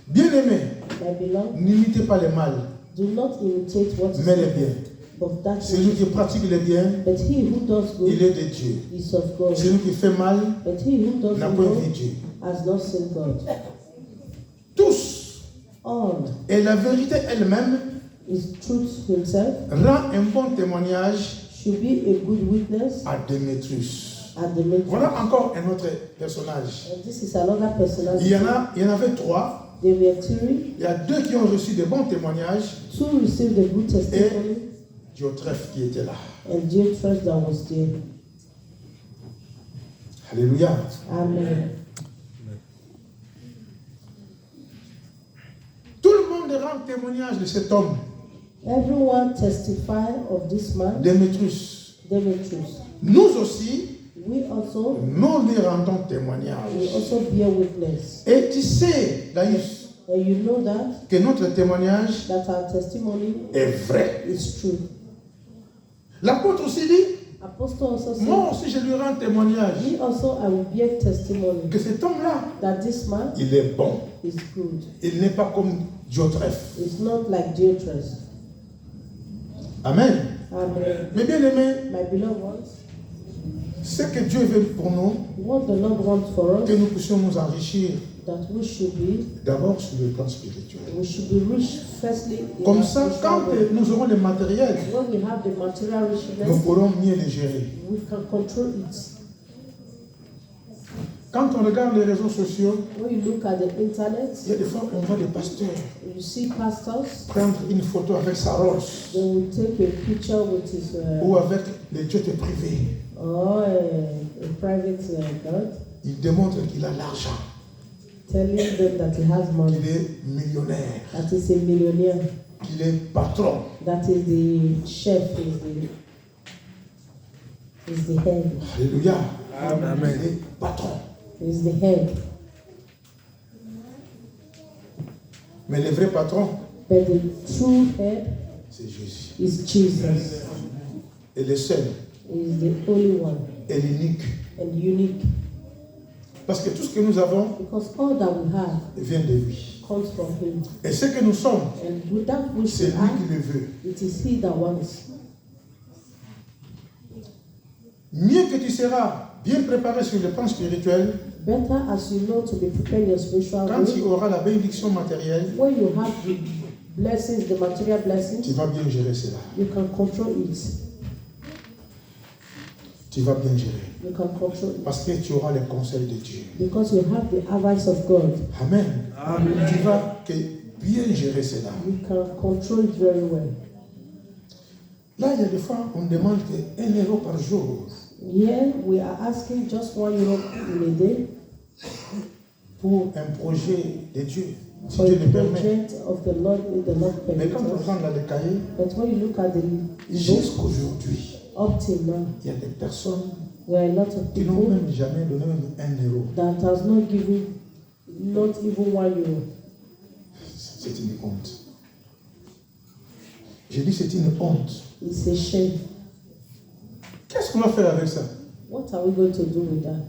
Speaker 1: Bien-aimés,
Speaker 2: My beloved,
Speaker 1: n'imitez pas le mal,
Speaker 2: do not imitate what is
Speaker 1: mais le
Speaker 2: evil,
Speaker 1: bien.
Speaker 2: but that
Speaker 1: Celui
Speaker 2: which
Speaker 1: qui pratique le bien,
Speaker 2: but he who does good
Speaker 1: il est de Dieu.
Speaker 2: is of God.
Speaker 1: Celui qui fait mal
Speaker 2: But he who does
Speaker 1: n'a point vu
Speaker 2: evil
Speaker 1: Dieu.
Speaker 2: has not seen God.
Speaker 1: Tous.
Speaker 2: All
Speaker 1: Et la vérité elle-même
Speaker 2: is truth himself
Speaker 1: rend un bon témoignage
Speaker 2: should be a good witness
Speaker 1: à Démétrius.
Speaker 2: at the meeting.
Speaker 1: Voilà encore un autre personnage.
Speaker 2: And this is another personality.
Speaker 1: Il y en avait 3.
Speaker 2: They were three.
Speaker 1: Il y a 2 qui ont reçu de bons témoignages
Speaker 2: 2 received a good testimony,
Speaker 1: Diotrephe qui était là.
Speaker 2: and Diotrephes that was there.
Speaker 1: Alléluia.
Speaker 2: Amen.
Speaker 1: Tout le monde rend témoignage de cet homme,
Speaker 2: Everyone testify of this man,
Speaker 1: Démétrius.
Speaker 2: Demetrius.
Speaker 1: Nous aussi,
Speaker 2: We also
Speaker 1: nous lui rendons témoignage.
Speaker 2: bear witness.
Speaker 1: Et tu sais, Gaius,
Speaker 2: And you know that
Speaker 1: que notre témoignage
Speaker 2: our testimony
Speaker 1: est vrai.
Speaker 2: is true.
Speaker 1: L'apôtre aussi dit,
Speaker 2: Apostle also said,
Speaker 1: moi aussi je lui rends témoignage
Speaker 2: me also I will bear testimony
Speaker 1: que cet homme-là,
Speaker 2: that this man
Speaker 1: il est bon.
Speaker 2: is good.
Speaker 1: Il n'est pas comme Diotrephe.
Speaker 2: It's not like Diotrephes.
Speaker 1: Amen.
Speaker 2: Amen.
Speaker 1: Mais bien aimé,
Speaker 2: My beloved ones,
Speaker 1: ce que Dieu veut pour nous,
Speaker 2: what the Lord wants for us,
Speaker 1: que nous puissions nous enrichir
Speaker 2: that we should be
Speaker 1: d'abord sur le plan spirituel.
Speaker 2: rich firstly in
Speaker 1: Comme
Speaker 2: our
Speaker 1: ça,
Speaker 2: spiritual
Speaker 1: quand
Speaker 2: way.
Speaker 1: nous aurons le matériel,
Speaker 2: When we have the material
Speaker 1: nous
Speaker 2: richness,
Speaker 1: pourrons mieux le gérer.
Speaker 2: we can control it.
Speaker 1: Quand on regarde les réseaux sociaux,
Speaker 2: When you look at the internet,
Speaker 1: il y a des fois on voit des pasteurs
Speaker 2: you see pastors,
Speaker 1: prendre une photo avec sa Rolls
Speaker 2: they will take a picture with his
Speaker 1: ou avec les jets privés.
Speaker 2: or a private God,
Speaker 1: Il démontre qu'il a l'argent,
Speaker 2: telling them that he has money,
Speaker 1: qu'il est millionnaire,
Speaker 2: that he's a millionaire,
Speaker 1: qu'il est patron.
Speaker 2: that is the chef, is the head,
Speaker 1: Alléluia.
Speaker 3: Amen.
Speaker 1: Il est patron.
Speaker 2: is the head.
Speaker 1: Mais le vrai patron,
Speaker 2: But the true head
Speaker 1: c'est Jésus.
Speaker 2: is Jesus,
Speaker 1: Et le seul,
Speaker 2: is the only one
Speaker 1: et l'unique.
Speaker 2: and unique.
Speaker 1: Parce que tout ce que nous avons
Speaker 2: Because all that we have
Speaker 1: vient de lui.
Speaker 2: comes from him.
Speaker 1: Et ce que nous sommes,
Speaker 2: And with that which
Speaker 1: c'est
Speaker 2: we
Speaker 1: lui
Speaker 2: have,
Speaker 1: qui le veut.
Speaker 2: it is he that wants.
Speaker 1: Mieux que tu seras bien préparé sur le plan spirituel,
Speaker 2: Better as you know to be prepared your spiritual
Speaker 1: quand tu
Speaker 2: way.
Speaker 1: auras la bénédiction matérielle,
Speaker 2: When you have the blessings, the material
Speaker 1: tu
Speaker 2: blessings,
Speaker 1: vas bien gérer cela.
Speaker 2: you can control it.
Speaker 1: Tu vas bien gérer.
Speaker 2: You can control it.
Speaker 1: Parce que tu auras les conseils de Dieu.
Speaker 2: Because you have the advice of God.
Speaker 1: Amen.
Speaker 3: Amen.
Speaker 1: Tu vas que bien gérer cela.
Speaker 2: You can control it very well.
Speaker 1: Là, il y a des fois, on demande que 1 euro par jour
Speaker 2: Here we are asking just €1 in a day
Speaker 1: pour un projet de Dieu. Si
Speaker 2: for
Speaker 1: Dieu
Speaker 2: the
Speaker 1: le permet.
Speaker 2: project of the Lord if the Lord
Speaker 1: Mais quand on
Speaker 2: permits us.
Speaker 1: prend là le cahier,
Speaker 2: But when you look at the book
Speaker 1: jusqu'aujourd'hui,
Speaker 2: up till now,
Speaker 1: il y a des personnes
Speaker 2: there are a lot of
Speaker 1: qui n'ont
Speaker 2: people
Speaker 1: même jamais donné même 1 euro.
Speaker 2: that has not given not even €1.
Speaker 1: C'est une honte. J'ai dit c'est une honte.
Speaker 2: It's a shame.
Speaker 1: Qu'est-ce qu'on va faire avec ça?
Speaker 2: What are we going to do with that?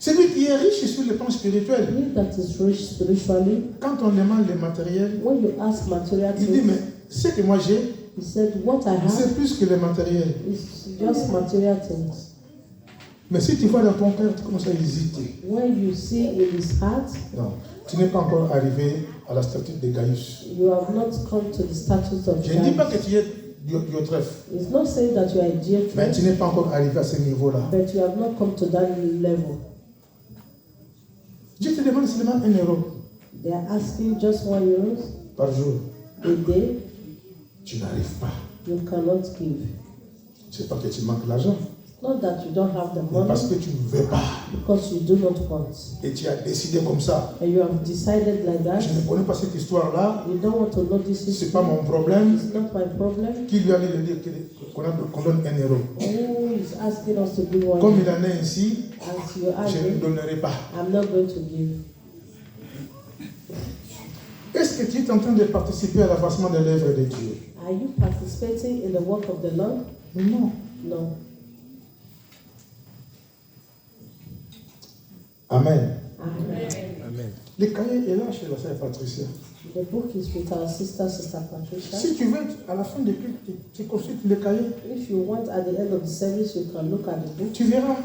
Speaker 1: Celui qui est riche sur le plan spirituel,
Speaker 2: He that is rich spiritually,
Speaker 1: quand on demande le matériel,
Speaker 2: when you ask material
Speaker 1: il dit
Speaker 2: things,
Speaker 1: mais ce que moi j'ai,
Speaker 2: he said, what I have
Speaker 1: c'est plus que le matériel.
Speaker 2: is just material things.
Speaker 1: Mais si tu vois dans ton cœur, tu commences à hésiter.
Speaker 2: When you see in his heart,
Speaker 1: Non, tu n'es pas encore arrivé à la statue de Gaius.
Speaker 2: you have not come to the status of
Speaker 1: Je ne dis pas
Speaker 2: God.
Speaker 1: que tu es Diotrephe,
Speaker 2: It's not saying that you are a dear
Speaker 1: mais
Speaker 2: friend,
Speaker 1: tu n'es pas encore arrivé à ce niveau-là.
Speaker 2: but you have not come to that level.
Speaker 1: Dieu te demande seulement 1 euro
Speaker 2: They are asking just €1
Speaker 1: par jour.
Speaker 2: a day.
Speaker 1: Tu n'arrives pas.
Speaker 2: You cannot give.
Speaker 1: C'est pas que tu manques l'argent.
Speaker 2: Not that you don't have the
Speaker 1: mais
Speaker 2: money,
Speaker 1: parce que tu ne veux pas.
Speaker 2: because you do not want.
Speaker 1: Et tu as décidé comme ça.
Speaker 2: And you have decided like that.
Speaker 1: Je ne connais pas cette histoire-là.
Speaker 2: You don't want to know this
Speaker 1: Ce
Speaker 2: history.
Speaker 1: n'est pas mon problème.
Speaker 2: It's not my problem.
Speaker 1: Qui lui a dit de dire qu'on donne 1 euro?
Speaker 2: Who is asking us to give one?
Speaker 1: Comme il en est ici,
Speaker 2: As you ask
Speaker 1: je ne
Speaker 2: me,
Speaker 1: donnerai pas.
Speaker 2: I'm not going to give.
Speaker 1: Est-ce que tu es en train de participer à l'avancement de l'œuvre de Dieu?
Speaker 2: Are you participating in the work of the Lord?
Speaker 1: Non.
Speaker 2: No.
Speaker 1: Amen.
Speaker 2: Amen.
Speaker 3: Amen.
Speaker 1: Le cahier est là chez la sœur Patricia.
Speaker 2: The book is with our sister, Sister Patricia.
Speaker 1: Si tu veux, à la fin de culte, tu consultes le cahier.
Speaker 2: If you want, at the end of the service, you can look at the book.
Speaker 1: Tu verras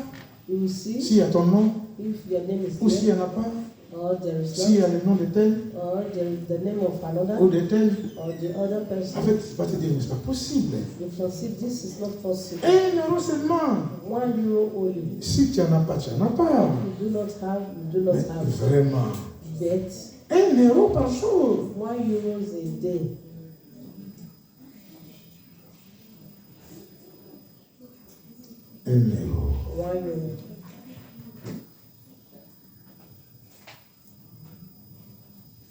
Speaker 2: You will see
Speaker 1: s'il y a ton nom,
Speaker 2: if your name is
Speaker 1: ou s'il
Speaker 2: there,
Speaker 1: n'y en a pas,
Speaker 2: or there is
Speaker 1: s'il y
Speaker 2: not,
Speaker 1: a le nom de tel,
Speaker 2: or there is the name of another,
Speaker 1: ou de tel.
Speaker 2: or the other
Speaker 1: En
Speaker 2: person.
Speaker 1: fait, tu vas te dire, mais c'est pas possible.
Speaker 2: You can see this is not possible.
Speaker 1: 1 euro seulement.
Speaker 2: 1 euro only.
Speaker 1: Si tu n'en as pas, tu n'en as pas.
Speaker 2: You do not have, you do not
Speaker 1: Mais
Speaker 2: have.
Speaker 1: vraiment.
Speaker 2: But
Speaker 1: 1 euro par jour.
Speaker 2: 1 euro a day.
Speaker 1: Un euro.
Speaker 2: 1 euro.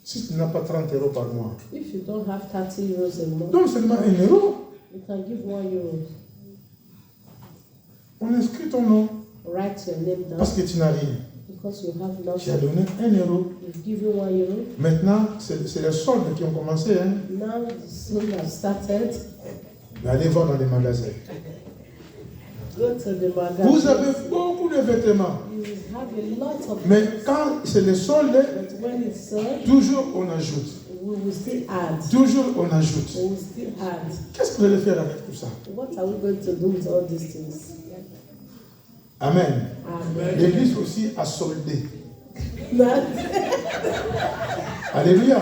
Speaker 1: Si tu n'as pas 30 euros par mois,
Speaker 2: If you don't have 30 euros a month,
Speaker 1: donne seulement 1 euro.
Speaker 2: you can give 1 euro.
Speaker 1: On inscrit ton nom
Speaker 2: Write your name down
Speaker 1: parce que tu n'as rien.
Speaker 2: because you have
Speaker 1: Tu as
Speaker 2: nothing.
Speaker 1: donné 1 euro.
Speaker 2: You've given 1 euro.
Speaker 1: Maintenant, c'est les soldes qui ont commencé. Hein.
Speaker 2: Now the sale has started.
Speaker 1: Mais allez voir dans les magasins.
Speaker 2: Go to the
Speaker 1: Vous
Speaker 2: magazine.
Speaker 1: avez beaucoup de vêtements.
Speaker 2: You have a lot of
Speaker 1: Mais quand c'est les soldes,
Speaker 2: but when it's sold,
Speaker 1: toujours on ajoute.
Speaker 2: we will still add.
Speaker 1: Toujours on ajoute.
Speaker 2: We will still add.
Speaker 1: Qu'est-ce que vous allez faire avec tout ça?
Speaker 2: What are we going to do with all these things?
Speaker 1: Amen.
Speaker 2: Amen.
Speaker 1: L'église aussi a soldé.
Speaker 2: That
Speaker 1: Alléluia.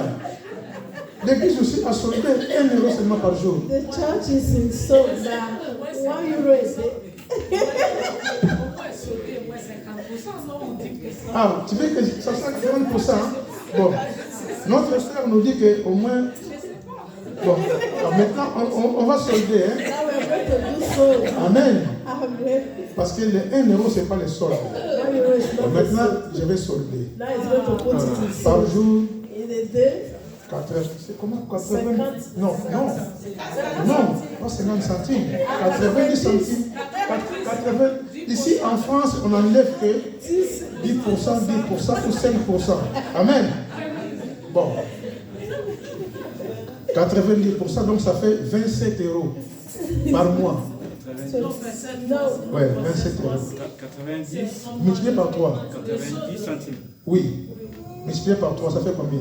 Speaker 1: L'église aussi a soldé 1 euro seulement par jour.
Speaker 2: the church is in sold now. 1 euro is it?
Speaker 1: Ah, tu veux que ça soit 40%? Bon, notre frère nous dit qu'au moins. Bon, maintenant on va solder. Hein?
Speaker 2: Now we're going to do sold.
Speaker 1: Amen.
Speaker 2: Amen.
Speaker 1: Parce que les 1 euro, ce n'est pas les soldes.
Speaker 2: 1 euro is
Speaker 1: Bon,
Speaker 2: not the
Speaker 1: maintenant,
Speaker 2: sold.
Speaker 1: je vais solder.
Speaker 2: Now it's going to put it in
Speaker 1: Par
Speaker 2: sold.
Speaker 1: jour,
Speaker 2: In a day,
Speaker 1: 80. C'est comment 80?
Speaker 2: 50.
Speaker 1: Non, pas 50 centimes. 90 centimes. 80. Ici en France, on n'enlève que 10%, 10% ou 5%. Amen. Bon. 90%, donc ça fait 27 euros par mois.
Speaker 2: no,
Speaker 1: Ouais, 27 euros.
Speaker 3: 90,
Speaker 1: Multiplié par 3.
Speaker 3: 90 centimes.
Speaker 1: Oui. Multiplié par 3, ça fait combien?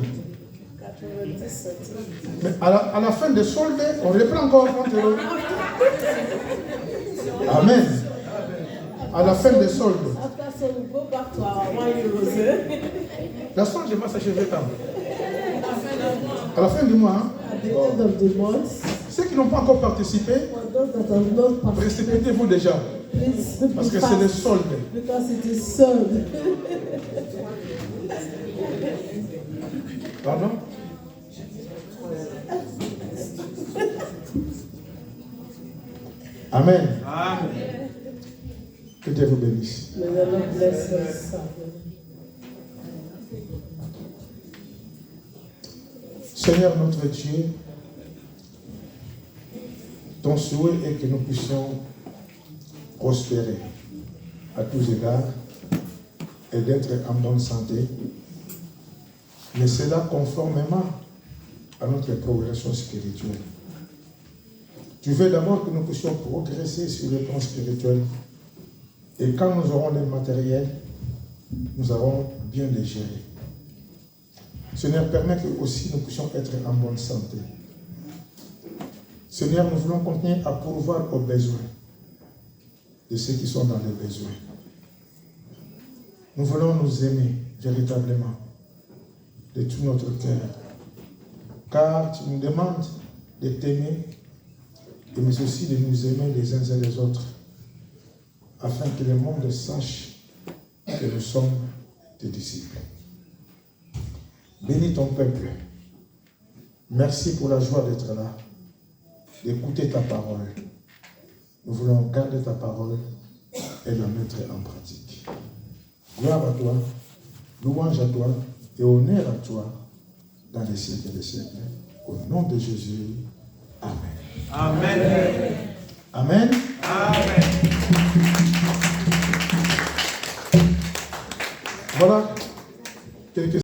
Speaker 2: 90 centimes.
Speaker 1: Mais à la fin des soldes, on reprend encore 30 euros. Amen. À la fin des soldes.
Speaker 2: After so we go back to our 1 euro. Eh?
Speaker 1: La solde va s'achever quand? À la fin du mois. Hein?
Speaker 2: At the end of the month,
Speaker 1: Ceux qui n'ont pas encore participé,
Speaker 2: for those that have not participated,
Speaker 1: précipitez-vous déjà.
Speaker 2: please
Speaker 1: Parce
Speaker 2: be
Speaker 1: que c'est les
Speaker 2: fast
Speaker 1: soldes.
Speaker 2: because it is sold.
Speaker 1: Pardon? Amen.
Speaker 3: Amen.
Speaker 1: Que Dieu vous bénisse.
Speaker 2: May the Lord bless us.
Speaker 1: Seigneur notre Dieu, ton souhait est que nous puissions prospérer à tous égards et d'être en bonne santé, mais cela conformément à notre progression spirituelle. Tu veux d'abord que nous puissions progresser sur le plan spirituel et quand nous aurons le matériel, nous aurons bien les gérer. Seigneur, permets que aussi nous puissions être en bonne santé. Seigneur, nous voulons continuer à pourvoir aux besoins de ceux qui sont dans les besoins. Nous voulons nous aimer véritablement de tout notre cœur. Car tu nous demandes de t'aimer, mais aussi de nous aimer les uns et les autres, afin que le monde sache que nous sommes tes disciples. Bénis ton peuple. Merci pour la joie d'être là, d'écouter ta parole. Nous voulons garder ta parole et la mettre en pratique. Gloire à toi, louange à toi et honneur à toi dans les siècles des siècles. Au nom de Jésus, Amen.
Speaker 3: Amen.
Speaker 1: Amen.
Speaker 3: Amen.
Speaker 1: Voilà quelques